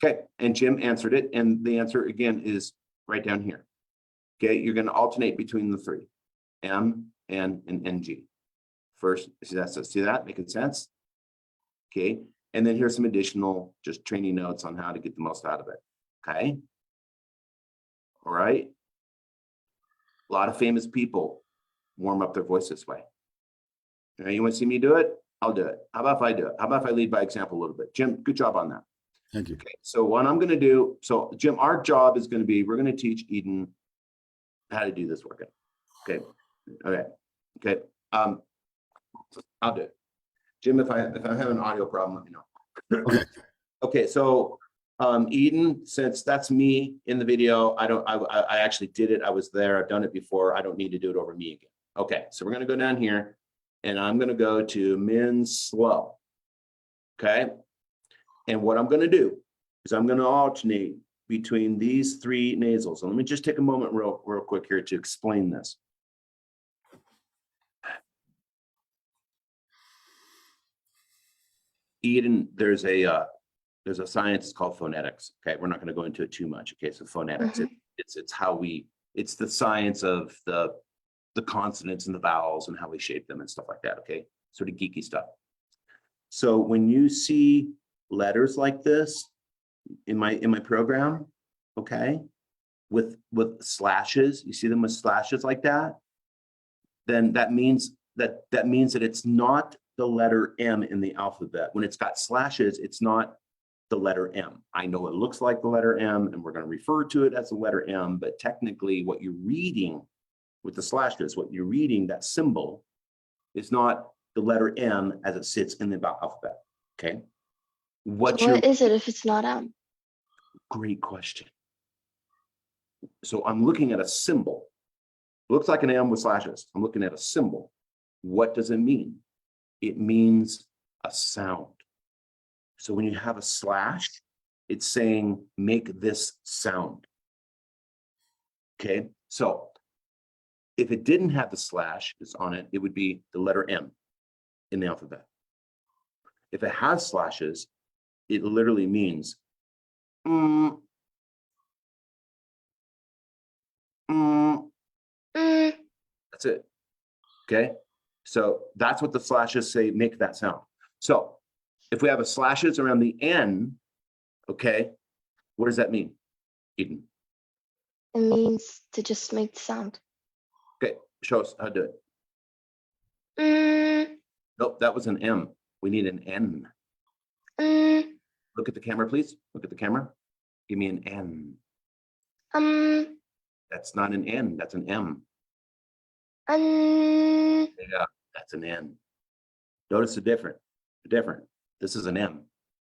Okay. And Jim answered it. And the answer again is right down here. Okay. You're going to alternate between the three. M, N, and NG. First, see that making sense? Okay, and then here's some additional just training notes on how to get the most out of it. Okay, all right. A lot of famous people warm up their voice this way. All right, you want to see me do it? I'll do it. How about if I do it? How about if I lead by example a little bit? Jim, good job on that. Thank you. Okay, so what I'm going to do, so Jim, our job is going to be, we're going to teach Eden how to do this workout. Okay. Okay. I'll do it. Jim, if I have an audio problem, let me know. Okay. Okay. So, Eden, since that's me in the video, I actually did it. I was there. I've done it before. I don't need to do it over me again. Okay. So we're going to go down here and I'm going to go to men's slow. Okay. And what I'm going to do is I'm going to alternate between these three nasals. And let me just take a moment real quick here to explain this. Eden, there's a science called phonetics. Okay, we're not going to go into it too much. Okay, so phonetics, it's the science of the consonants and the vowels and how we shape them and stuff like that. Okay, sort of geeky stuff. So when you see letters like this in my program, okay, with slashes, you see them with slashes like that, then that means that it's not the letter M in the alphabet. When it's got slashes, it's not the letter M. I know it looks like the letter M, and we're going to refer to it as the letter M, but technically what you're reading with the slashes, what you're reading, that symbol, is not the letter M as it sits in the alphabet. Okay. What is it if it's not M? Great question. So I'm looking at a symbol. Looks like an M with slashes. I'm looking at a symbol. What does it mean? It means a sound. So when you have a slash, it's saying, make this sound. Okay, so if it didn't have the slash on it, it would be the letter M in the alphabet. If it has slashes, it literally means Mm. that's it. Okay. So that's what the slashes say, make that sound. So if we have a slashes around the N, okay, what does that mean, Eden? It means to just make the sound. Okay, show us how to do it. Mm. Nope, that was an M. We need an N. Mm. Look at the camera, please. Look at the camera. Give me an N. That's not an N, that's an M. Yeah, that's an N. Notice the different. This is an M.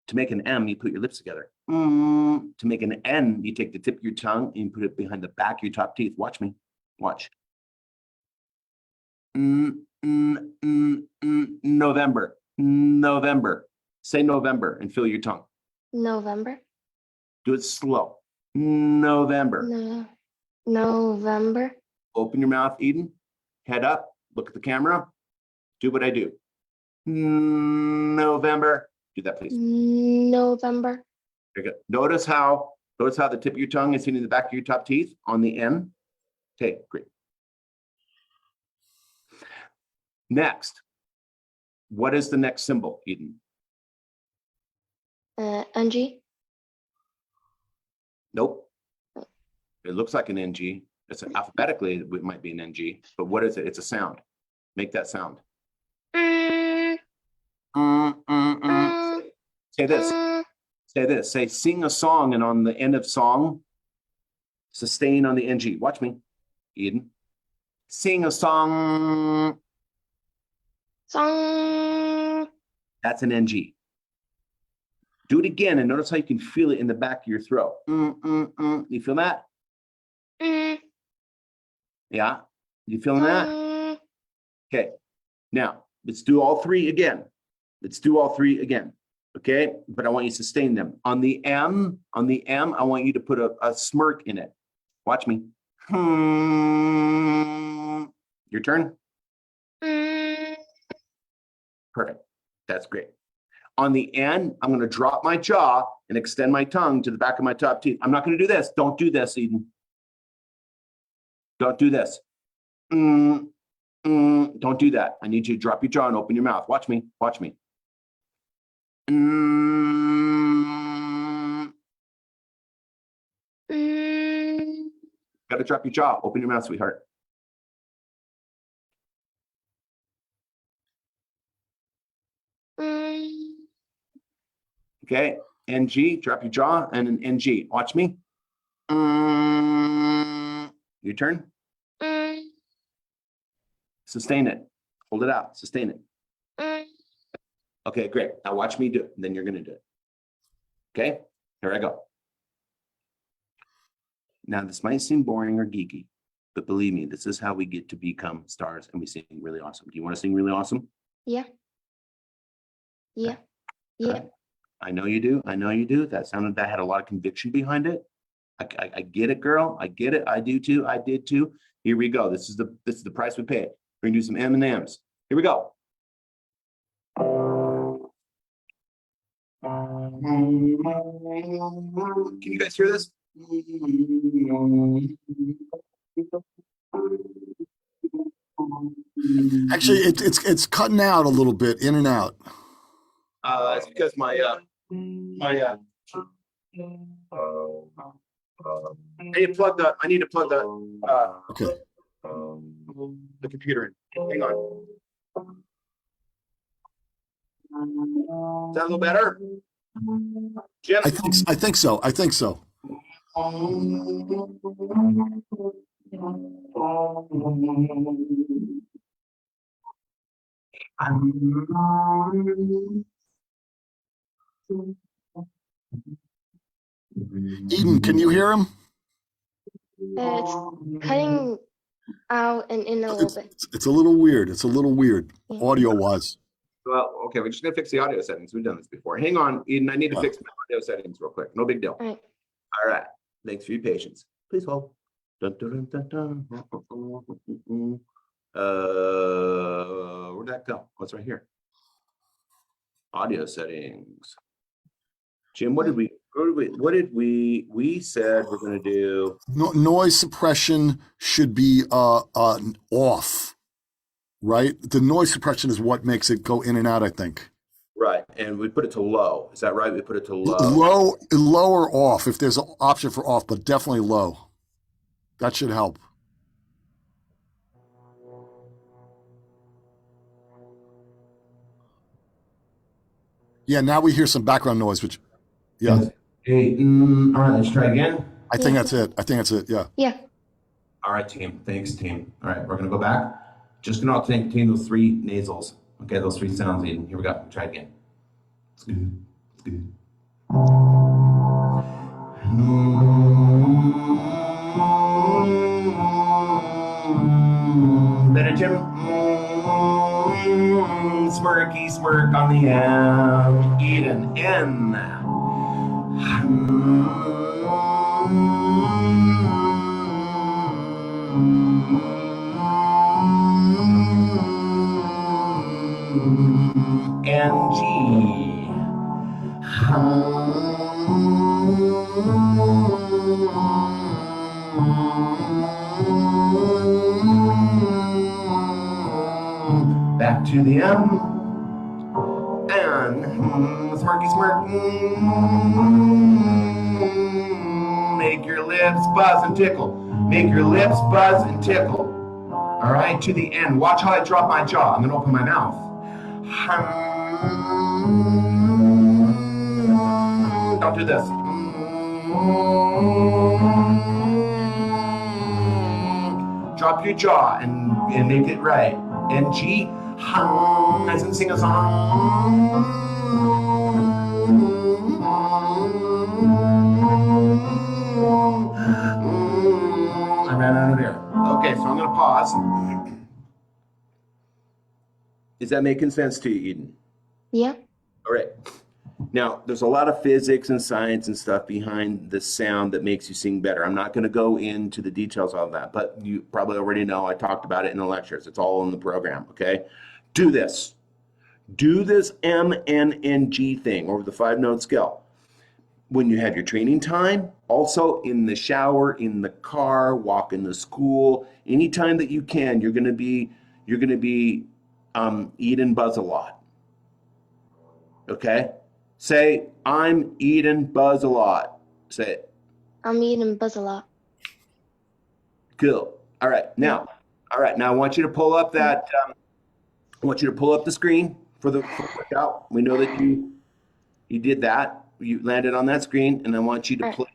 To make an M, you put your lips together. To make an N, you take the tip of your tongue and you put it behind the back of your top teeth. Watch me. Watch. November. November. Say November and feel your tongue. November. Do it slow. November. No. November. Open your mouth, Eden. Head up. Look at the camera. Do what I do. November. Do that, please. November. Very good. Notice how the tip of your tongue is hitting the back of your top teeth on the N. Okay, great. Next, what is the next symbol, Eden? NG. Nope. It looks like an NG. It's alphabetically, it might be an NG, but what is it? It's a sound. Make that sound. Say this. Say this. Say sing a song, and on the end of song, sustain on the NG. Watch me, Eden. Sing a song. Song. That's an NG. Do it again and notice how you can feel it in the back of your throat. You feel that? Yeah? You feeling that? Okay. Now, let's do all three again. Okay? But I want you to sustain them. On the M, I want you to put a smirk in it. Watch me. Your turn. Perfect. That's great. On the N, I'm going to drop my jaw and extend my tongue to the back of my top teeth. I'm not going to do this. Don't do this, Eden. Don't do this. Don't do that. I need you to drop your jaw and open your mouth. Watch me. Watch me. Got to drop your jaw. Open your mouth, sweetheart. Okay, NG, drop your jaw, and an NG. Watch me. Your turn. Sustain it. Hold it out. Sustain it. Okay, great. Now watch me do it. Then you're going to do it. Okay, here I go. Now, this might seem boring or geeky, but believe me, this is how we get to become stars and we sing really awesome. Do you want to sing really awesome? Yeah. Yeah. Yeah. I know you do. I know you do. That had a lot of conviction behind it. I get it, girl. I get it. I do too. I did too. Here we go. This is the price we pay. We're gonna do some M&Ms. Here we go. Can you guys hear this? Actually, it's cutting out a little bit, in and out. It's because I need to plug the Okay. the computer in. Hang on. Is that a little better? Jim? I think so. Eden, can you hear him? It's cutting out and in a little bit. It's a little weird. Yeah. Audio wise. Well, okay, we're just gonna fix the audio settings. We've done this before. Hang on, Eden. I need to fix my audio settings real quick. No big deal. All right. All right. Thanks for your patience. Please hold. Dun, dun, dun, dun, dun. Where'd that go? What's right here? Audio settings. Jim, what did we said we're going to do? Noise suppression should be off, right? The noise suppression is what makes it go in and out, I think. Right, and we put it to low. Is that right? We put it to low. Low or off, if there's an option for off, but definitely low. That should help. Yeah, now we hear some background noise, which, yeah. Hey, all right, let's try again. I think that's it. Yeah. Yeah. All right, team. Thanks, team. All right, we're gonna go back. Just gonna obtain those 3 nasals. Okay, those 3 sounds. Eden. Here we go. Try it again. It's good. It's good. Better, Jim. Smirky smirk on the M. Eden N. And G. Back to the M. And smirky smirk. Make your lips buzz and tickle. Make your lips buzz and tickle. All right, to the N. Watch how I drop my jaw. I'm gonna open my mouth. Don't do this. Drop your jaw and make it right. And G, as in sing a song. I ran out of air. Okay, so I'm gonna pause. Is that making sense to you, Eden? Yeah. All right. Now, there's a lot of physics and science and stuff behind the sound that makes you sing better. I'm not going to go into the details of that, but you probably already know I talked about it in the lectures. It's all in the program, okay? Do this. Do this M, N, and G thing over the 5-note scale. When you have your training time, also in the shower, in the car, walking to school, anytime that you can, you're going to be Eden Buzz a lot. Okay? Say, I'm Eden Buzz a lot. Say it. I'm eating buzz a lot. Cool. All right. Now, I want you to pull up that. I want you to pull up the screen for the workout. We know that you did that. You landed on that screen, and I want you to play.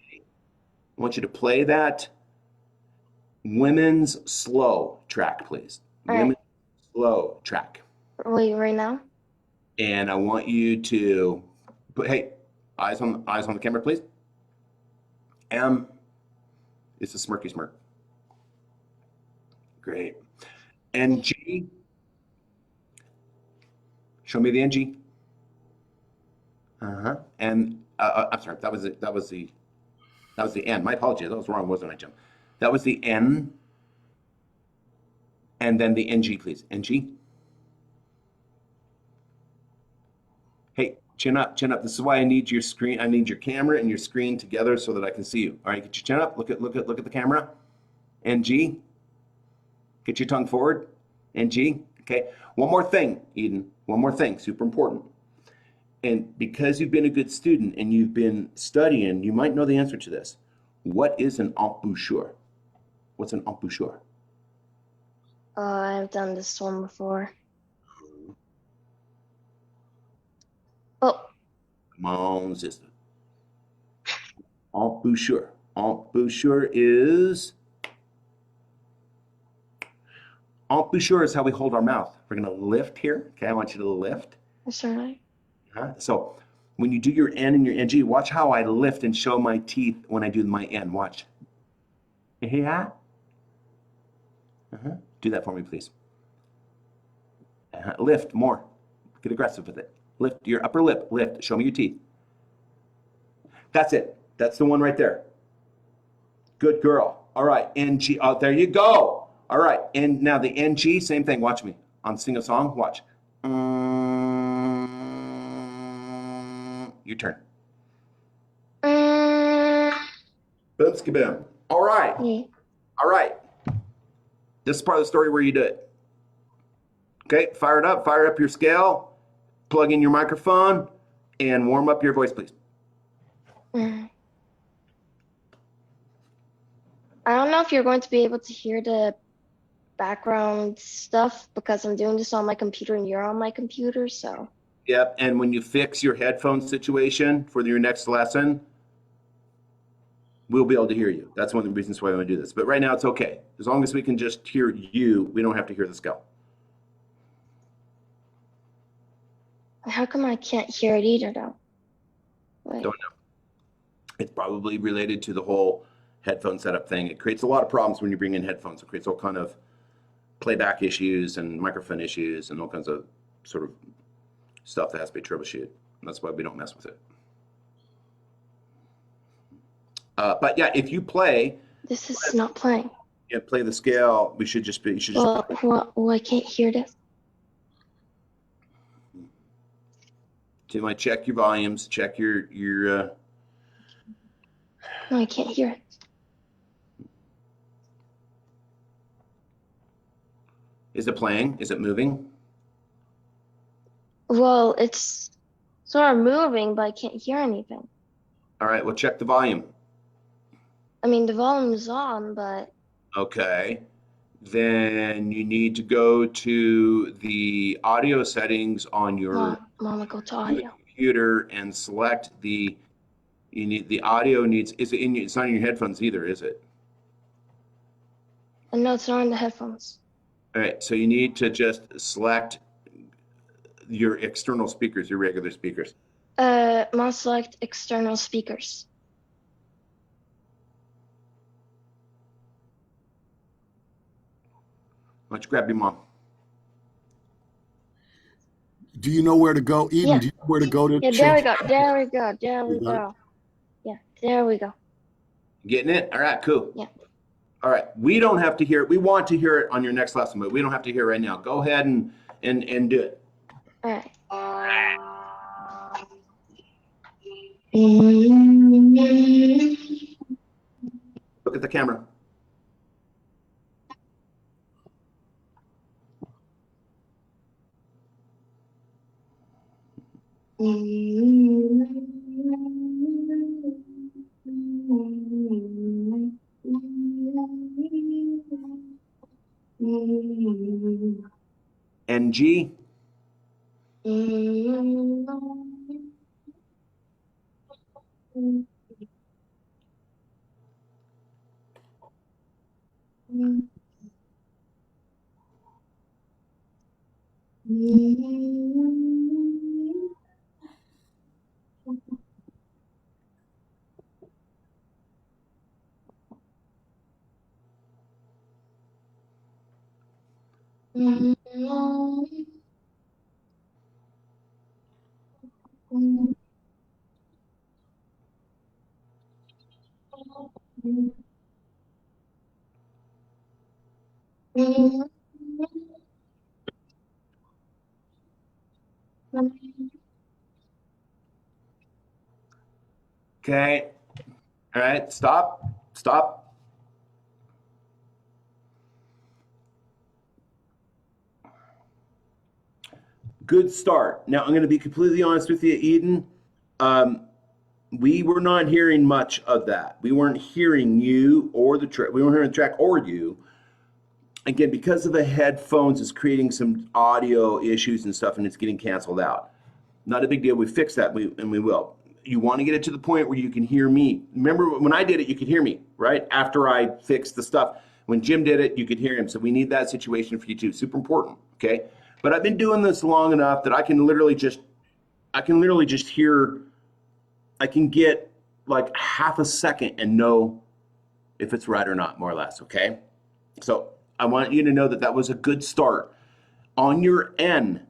I want you to play that women's slow track, please. Women's slow track. Wait, right now? And I want you to put, hey, eyes on the camera, please. M is the smirky smirk. Great. NG. Show me the NG. And I'm sorry, that was the N. My apologies, that was wrong, wasn't I, Jim? That was the N. And then the NG, please. NG. Hey, chin up, chin up. This is why I need your screen. I need your camera and your screen together so that I can see you. All right, get your chin up. Look at the camera. NG. Get your tongue forward. NG. Okay. One more thing, Eden. One more thing. Super important. And because you've been a good student and you've been studying, you might know the answer to this. What is an embouchure? What's an embouchure? I've done this one before. Oh. Come on, sister. Embouchure. Embouchure is how we hold our mouth. We're going to lift here. Okay, I want you to lift. Sorry. So when you do your N and your NG, watch how I lift and show my teeth when I do my N. Watch. Yeah. Do that for me, please. Lift more. Get aggressive with it. Lift your upper lip. Lift. Show me your teeth. That's it. That's the one right there. Good girl. All right. NG. Oh, there you go. All right. And now the NG, same thing. Watch me. On Sing a Song. Watch. Your turn. Mm, Boom, skiboom. All right. yeah. All right. This is part of the story where you do it. Okay, fire up your scale, plug in your microphone, and warm up your voice, please. Mm. I don't know if you're going to be able to hear the background stuff because I'm doing this on my computer and you're on my computer, so. Yep, and when you fix your headphone situation for your next lesson, we'll be able to hear you. That's one of the reasons why I want to do this. But right now it's okay. As long as we can just hear you, we don't have to hear the scale. How come I can't hear it either, though? Wait. Don't know. It's probably related to the whole headphone setup thing. It creates a lot of problems when you bring in headphones. It creates all kind of playback issues and microphone issues and all kinds of sort of stuff that has to be troubleshooted. That's why we don't mess with it. But yeah, if you play, This is not playing. yeah, play the scale. We should just be. You should just. Well, I can't hear this. So you might check your volumes, check your. No, I can't hear it. Is it playing? Is it moving? Well, it's sort of moving, but I can't hear anything. All right. Well, check the volume. I mean, the volume is on, but Okay. Then you need to go to the audio settings on your Mama, go to audio. computer and select the. You need the audio needs. Is it in? It's not in your headphones either, is it? And no, it's not in the headphones. All right. So you need to just select your external speakers, your regular speakers. Must select external speakers. Why don't you grab your mom? Do you know where to go, Eden? Yeah. Do you know where to go to? Yeah, there we go. There we go. There we You got go. Yeah, there we go. Getting it? All right, cool. Yeah. All right. We don't have to hear it. We want to hear it on your next lesson, but we don't have to hear it right now. Go ahead and do it. All right. Look at the camera. NG. Okay. All right. Stop. Stop. Good start. Now, I'm going to be completely honest with you, Eden. We were not hearing much of that. We weren't hearing you or the track. We weren't hearing the track or you. Again, because of the headphones, it's creating some audio issues and stuff, and it's getting canceled out. Not a big deal. We fixed that, and we will. You want to get it to the point where you can hear me. Remember when I did it, you could hear me, right? After I fixed the stuff. When Jim did it, you could hear him. So we need that situation for you too. Super important, okay? But I've been doing this long enough that I can literally just hear, I can get like half a second and know if it's right or not, more or less, okay? So I want you to know that that was a good start. On your N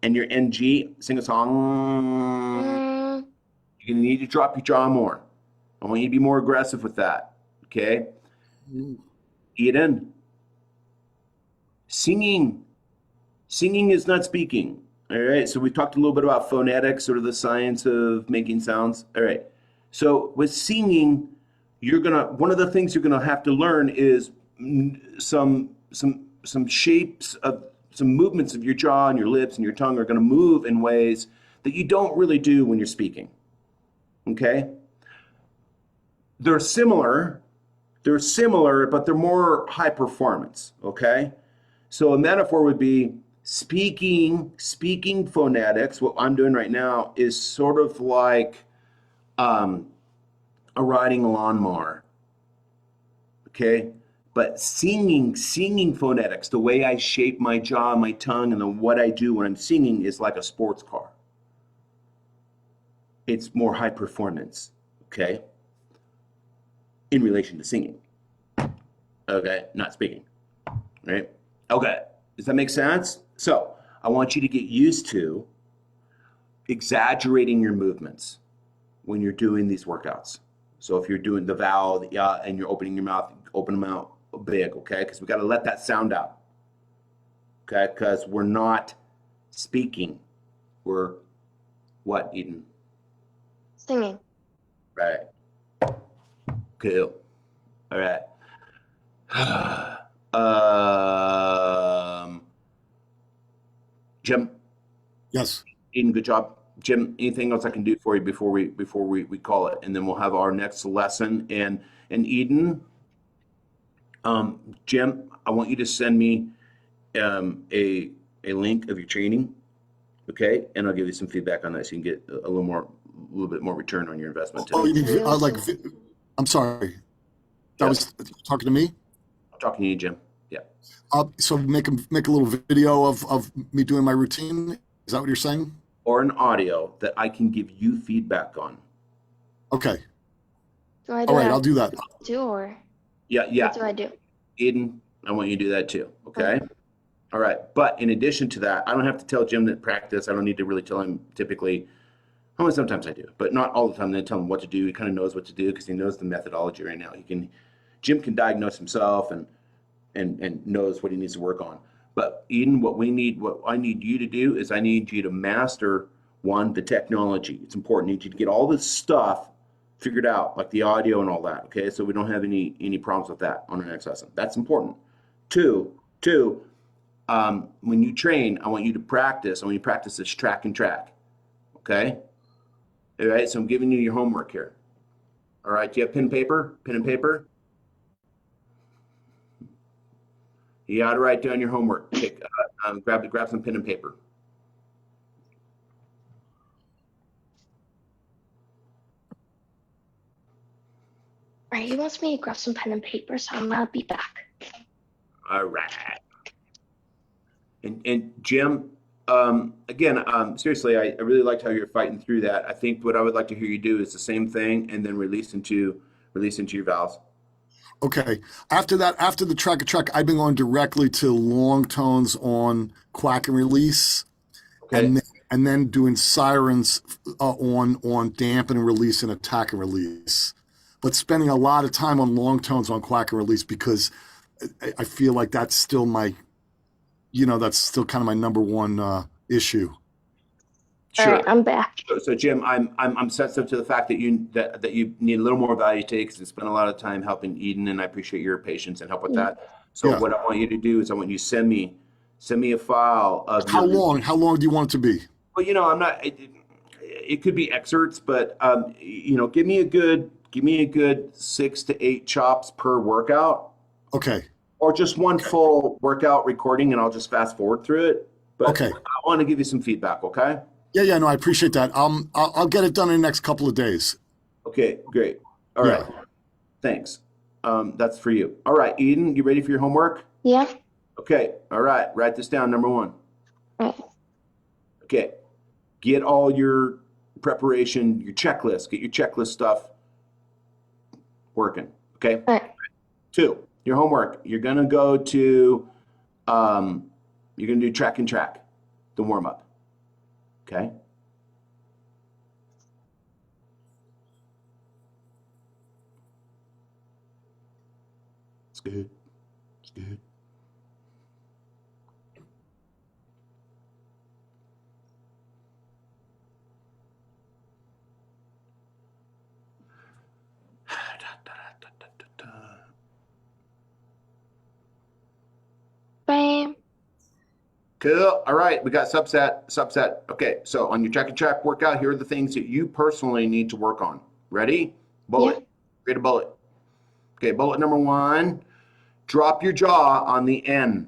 and your NG, sing a song. You're gonna need to drop your jaw more. I want you to be more aggressive with that, okay? Eden, singing is not speaking. All right, so we talked a little bit about phonetics, sort of the science of making sounds. All right, so with singing, one of the things you're gonna have to learn is some shapes of some movements of your jaw and your lips and your tongue are gonna move in ways that you don't really do when you're speaking. Okay, they're similar, but they're more high performance. Okay, so a metaphor would be speaking phonetics. What I'm doing right now is sort of like a riding a lawnmower. Okay, but singing phonetics, the way I shape my jaw, my tongue, and then what I do when I'm singing is like a sports car. It's more high performance. Okay, in relation to singing. Okay, not speaking. Right? Okay, does that make sense? So I want you to get used to exaggerating your movements when you're doing these workouts. So if you're doing the vowel, the yeah, and you're opening your mouth, open them out big, okay? Because we got to let that sound out, okay? Because we're not speaking. We're what, Eden? Singing. Right. Cool. All right. Jim, Yes. Eden, good job. Jim, anything else I can do for you before we call it, and then we'll have our next lesson. And Eden, Jim, I want you to send me a link of your training, okay? And I'll give you some feedback on that, so you can get a little bit more return on your investment. Oh, Too. you mean I'm sorry. That Yeah. was talking to me. I'm talking to you, Jim. Yeah. So make a little video of me doing my routine. Is that what you're saying? Or an audio that I can give you feedback on. Okay. Do I do All right. that I'll do that. too, or Yeah. what do I do? Eden, I want you to do that too, okay? All right, but in addition to that, I don't have to tell Jim that practice. I don't need to really tell him typically. Well, sometimes I do, but not all the time. Then tell him what to do. He kind of knows what to do because he knows the methodology right now. Jim can diagnose himself and knows what he needs to work on. But Eden, what I need you to do is I need you to master the technology. It's important. I need you to get all this stuff figured out, like the audio and all that. Okay, so we don't have any problems with that on our next lesson. That's important. Two, when you train, I want you to practice. I want you to practice this track and track. Okay. All right. So I'm giving you your homework here. All right. Do you have pen and paper? Pen and paper. You got to write down your homework. Grab some pen and paper. All right, he wants me to grab some pen and paper, so I'm gonna be back. All right. And Jim, again, seriously, I really liked how you're fighting through that. I think what I would like to hear you do is the same thing and then release into your valves. Okay. After that, after the track and track, I've been going directly to long tones on quack and release, Okay. and then doing sirens on dampen and release and attack and release. But spending a lot of time on long tones on quack and release because I feel like that's still that's still kind of my number one issue. All Sure. right, I'm back. So Jim, I'm sensitive to the fact that you need a little more value today because you spent a lot of time helping Eden, and I appreciate your patience and help with that. So Yeah. what I want you to do is I want you to send me a file of How long? How long do you want it to be? Well, I'm not. It could be excerpts, but give me a good 6 to 8 chops per workout, Okay. or just one full workout recording, and I'll just fast forward through it. But Okay. I want to give you some feedback. Okay. Yeah. No, I appreciate that. I'll get it done in the next couple of days. Okay. Great. All right. Yeah. Thanks. That's for you. All right, Eden, you ready for your homework? Yeah. Okay. All right. Write this down. Number 1. All right. Okay. Get all your preparation, your checklist. Get your checklist stuff working. Okay. All right. 2, your homework. You're gonna go to, you're gonna do track and track, the warm up. Okay. It's good. It's good. Cool. All right, we got subset. Okay, so on your track and track workout, here are the things that you personally need to work on. Ready? Bullet. Yeah. Create a bullet. Okay, bullet number 1, drop your jaw on the N.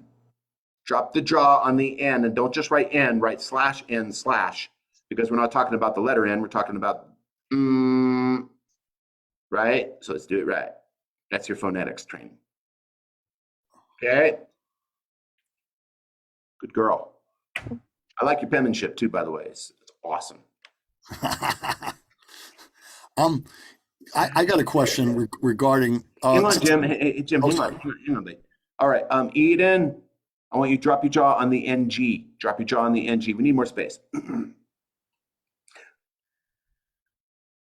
Drop the jaw on the N, and don't just write N, write /N/, because we're not talking about the letter N, we're talking about right? So let's do it right. That's your phonetics training. Okay. Good girl. I like your penmanship too, by the way. It's awesome. I got a question regarding. Hang on, Jim. Hey, Jim, hang on. All right, Eden, I want you to drop your jaw on the NG. Drop your jaw on the NG. We need more space.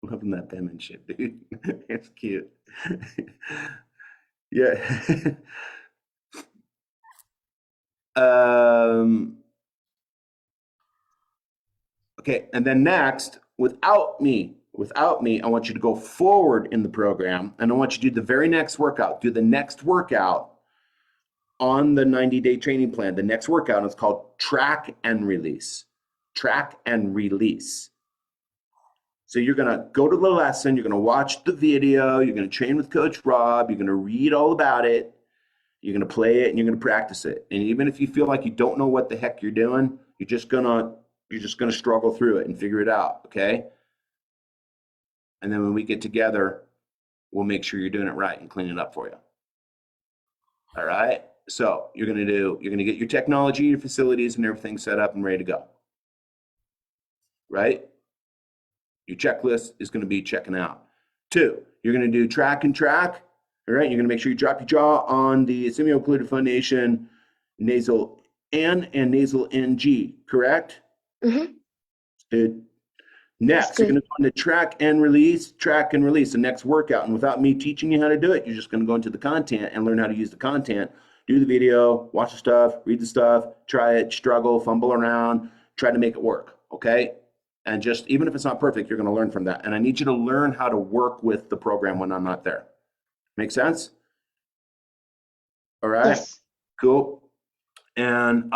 Loving that penmanship, dude. It's cute. Yeah. Okay, and then next, without me, I want you to go forward in the program, and I want you to do the very next workout. Do the next workout on the 90-day training plan. The next workout is called track and release. Track and release. So you're gonna go to the lesson, you're gonna watch the video, you're gonna train with Coach Rob, you're gonna read all about it, you're gonna play it, and you're gonna practice it. And even if you feel like you don't know what the heck you're doing, you're just gonna struggle through it and figure it out, okay? And then when we get together, we'll make sure you're doing it right and clean it up for you. All right? So you're gonna get your technology, your facilities, and everything set up and ready to go. Right? Your checklist is gonna be checking out. 2, you're gonna do track and track. All right, you're gonna make sure you drop your jaw on the semioccluded phonation, nasal N and nasal NG, correct? Mm-hmm. Good. Next, you're going to go into track and release, the next workout. And without me teaching you how to do it, you're just going to go into the content and learn how to use the content. Do the video, watch the stuff, read the stuff, try it, struggle, fumble around, try to make it work, okay? And just, even if it's not perfect, you're going to learn from that. And I need you to learn how to work with the program when I'm not there. Make sense? All right? Yes. Cool. And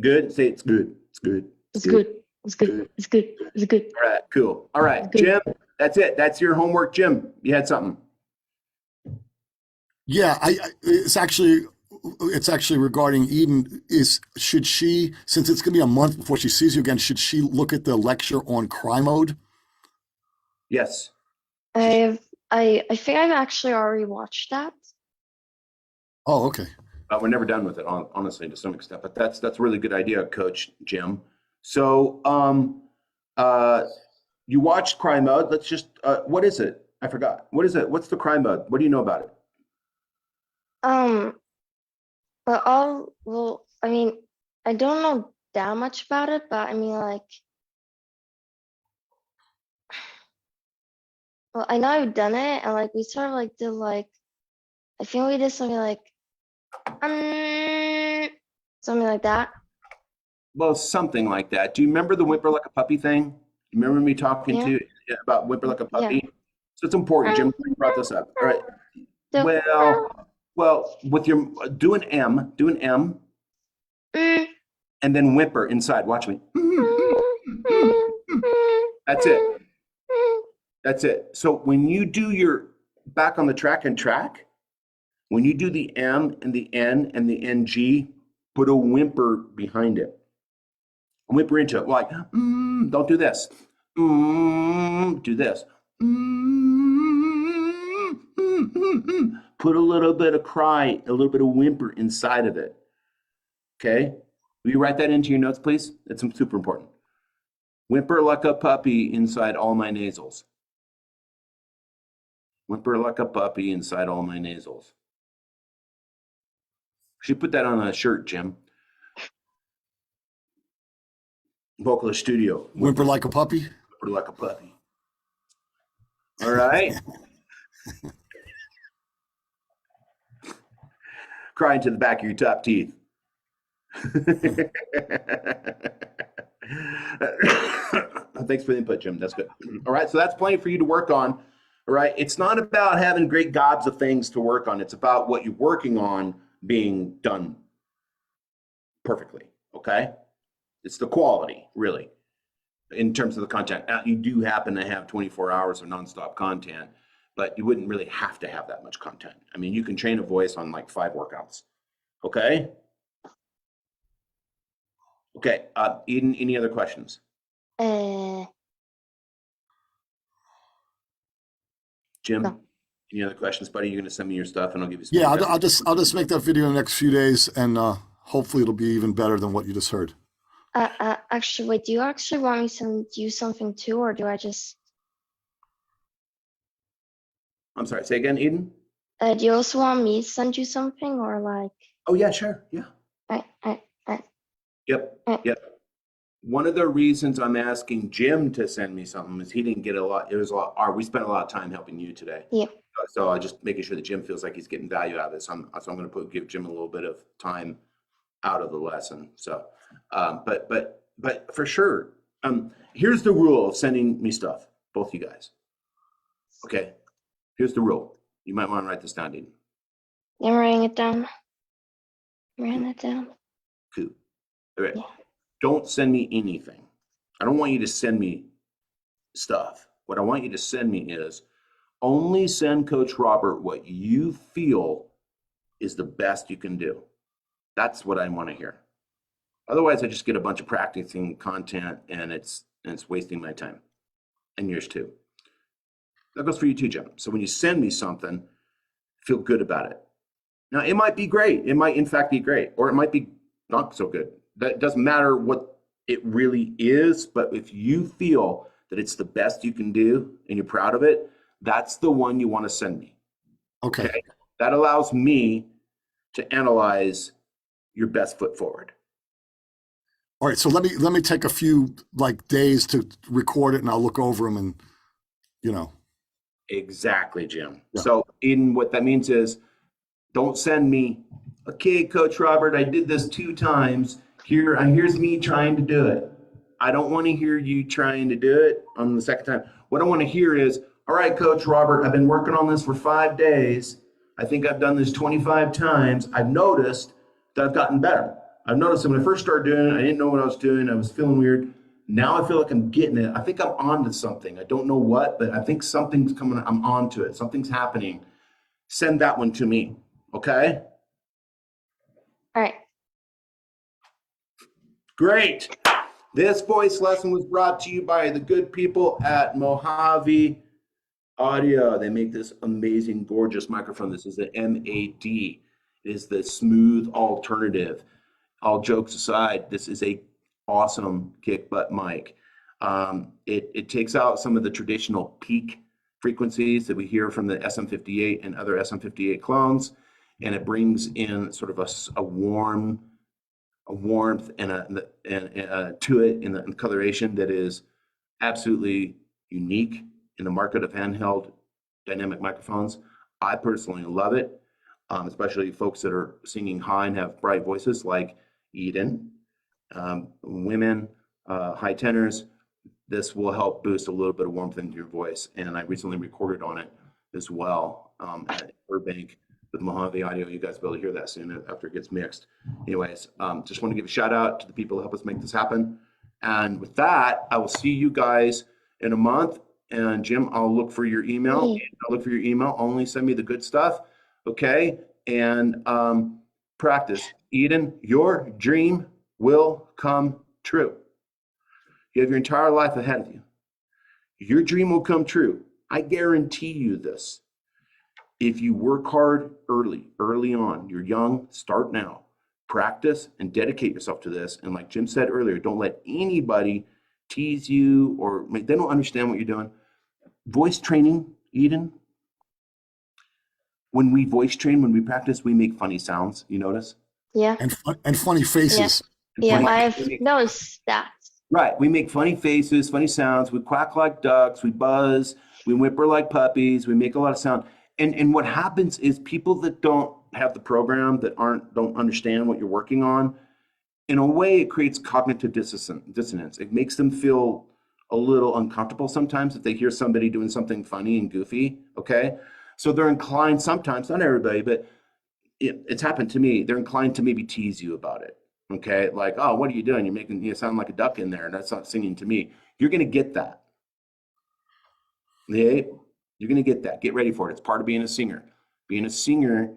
good. Say it's good. It's good. It's good. It's good. It's good. It's good. All right, cool. All right, Jim, that's it. That's your homework. Jim, you had something. Yeah, it's actually regarding Eden. Should she, since it's going to be a month before she sees you again, should she look at the lecture on cry mode? Yes. I think I've actually already watched that. Oh, okay. We're never done with it, honestly, to some extent. But that's a really good idea, Coach Jim. So, you watched cry mode. Let's just, what is it? I forgot. What is it? What's the cry mode? What do you know about it? But I mean, I don't know that much about it, but I mean, like, well, I know I've done it, and like, we sort of like did like, I think we did something like, something like that. Well, something like that. Do you remember the whimper like a puppy thing? You remember me talking to you about whimper like a puppy? Yeah. So it's important. Jim brought this up. All right. Well, with your do an M, and then whimper inside. Watch me. That's it. That's it. So when you do your back on the track and track, when you do the M and the N and the NG, put a whimper behind it. Whimper into it. Like, don't do this. Do this. Put a little bit of cry, a little bit of whimper inside of it. Okay? Will you write that into your notes, please? It's super important. Whimper like a puppy inside all my nasals. Whimper like a puppy inside all my nasals. Should put that on a shirt, Jim. Vocalist Studio. Whimper like a puppy? Whimper like a puppy. All right? Cry into the back of your top teeth. Thanks for the input, Jim. That's good. All right, so that's plenty for you to work on. All right, it's not about having great gobs of things to work on. It's about what you're working on being done perfectly, okay? It's the quality, really, in terms of the content. Now, you do happen to have 24 hours of nonstop content, but you wouldn't really have to have that much content. I mean, you can train a voice on like 5 workouts, okay? Okay, Eden, any other questions? Jim, No. any other questions, buddy? You're gonna send me your stuff and I'll give you some. Yeah, I'll just make that video in the next few days, and hopefully it'll be even better than what you just heard. Actually, wait, do you actually want me to send you something too, or do I just, I'm sorry, say again, Eden? do you also want me to send you something, or like, Oh yeah, sure, yeah. Yep, yep. One of the reasons I'm asking Jim to send me something is he didn't get a lot. It was a lot. We spent a lot of time helping you today. Yeah. So I just making sure that Jim feels like he's getting value out of this. So I'm going to give Jim a little bit of time out of the lesson. So, but for sure, here's the rule of sending me stuff, both you guys. Okay, here's the rule. You might want to write this down, Dean. I'm writing it down. Cool. All right. Yeah. Don't send me anything. I don't want you to send me stuff. What I want you to send me is only send Coach Robert what you feel is the best you can do. That's what I want to hear. Otherwise, I just get a bunch of practicing content and it's wasting my time and yours too. That goes for you too, Jim. So when you send me something, feel good about it. Now, it might be great. It might, in fact, be great, or it might be not so good. That doesn't matter what it really is, but if you feel that it's the best you can do and you're proud of it, that's the one you want to send me. Okay. That allows me to analyze your best foot forward. All right. So let me take a few like days to record it, and I'll look over them, and Exactly, Jim. Yeah. So in what that means is, don't send me, okay, Coach Robert, I did this 2 times. Here's me trying to do it. I don't want to hear you trying to do it on the second time. What I want to hear is, all right, Coach Robert, I've been working on this for 5 days. I think I've done this 25 times. I've noticed that I've gotten better. I've noticed that when I first started doing it, I didn't know what I was doing. I was feeling weird. Now I feel like I'm getting it. I think I'm onto something. I don't know what, but I think something's coming. I'm onto it. Something's happening. Send that one to me, okay? All right. Great. This voice lesson was brought to you by the good people at Mojave Audio. They make this amazing, gorgeous microphone. This is the MAD. It is the smooth alternative. All jokes aside, this is a awesome kick butt mic. It takes out some of the traditional peak frequencies that we hear from the SM58 and other SM58 clones, and it brings in sort of a warmth and to it in the coloration that is absolutely unique in the market of handheld dynamic microphones. I personally love it, especially folks that are singing high and have bright voices like Eden, women, high tenors. This will help boost a little bit of warmth into your voice. And I recently recorded on it as well at Burbank with Mojave Audio. You guys will be able to hear that soon after it gets mixed. Anyways, just want to give a shout out to the people that help us make this happen. And with that, I will see you guys in a month. And Jim, I'll look for your email. I'll look for your email. Only send me the good stuff. Okay. And practice. Eden, your dream will come true. You have your entire life ahead of you. Your dream will come true. I guarantee you this. If you work hard early on, you're young, start now. Practice and dedicate yourself to this. And like Jim said earlier, don't let anybody tease you or they don't understand what you're doing. Voice training, Eden. When we voice train, when we practice, we make funny sounds. You notice? Yeah. And funny faces. Yeah, I've noticed that. Right. We make funny faces, funny sounds. We quack like ducks. We buzz. We whimper like puppies. We make a lot of sound. And what happens is people that don't have the program, that don't understand what you're working on, in a way, it creates cognitive dissonance. It makes them feel a little uncomfortable sometimes if they hear somebody doing something funny and goofy. Okay. So they're inclined sometimes, not everybody, but it's happened to me. They're inclined to maybe tease you about it. Okay, like, oh, what are you doing? You're making you sound like a duck in there, and that's not singing to me. You're gonna get that. Yeah, you're gonna get that. Get ready for it. It's part of being a singer. Being a singer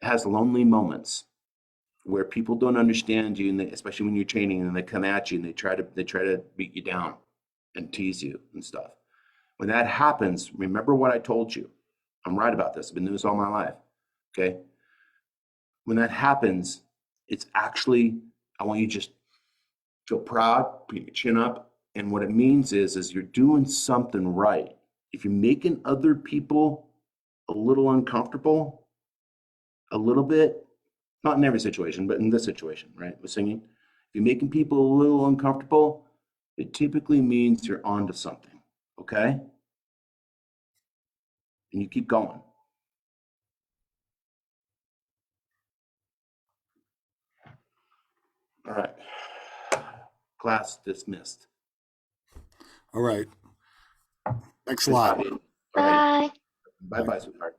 has lonely moments where people don't understand you, and especially when you're training, and they come at you and they try to beat you down and tease you and stuff. When that happens, remember what I told you. I'm right about this. I've been doing this all my life. Okay. When that happens, it's actually, I want you to just feel proud, put your chin up. And what it means is you're doing something right. If you're making other people a little uncomfortable, a little bit, not in every situation, but in this situation, right? With singing, if you're making people a little uncomfortable, it typically means you're onto something. Okay. And you keep going. All right. Class dismissed. All right. Thanks a lot. All right. Bye. Bye-bye, sweetheart.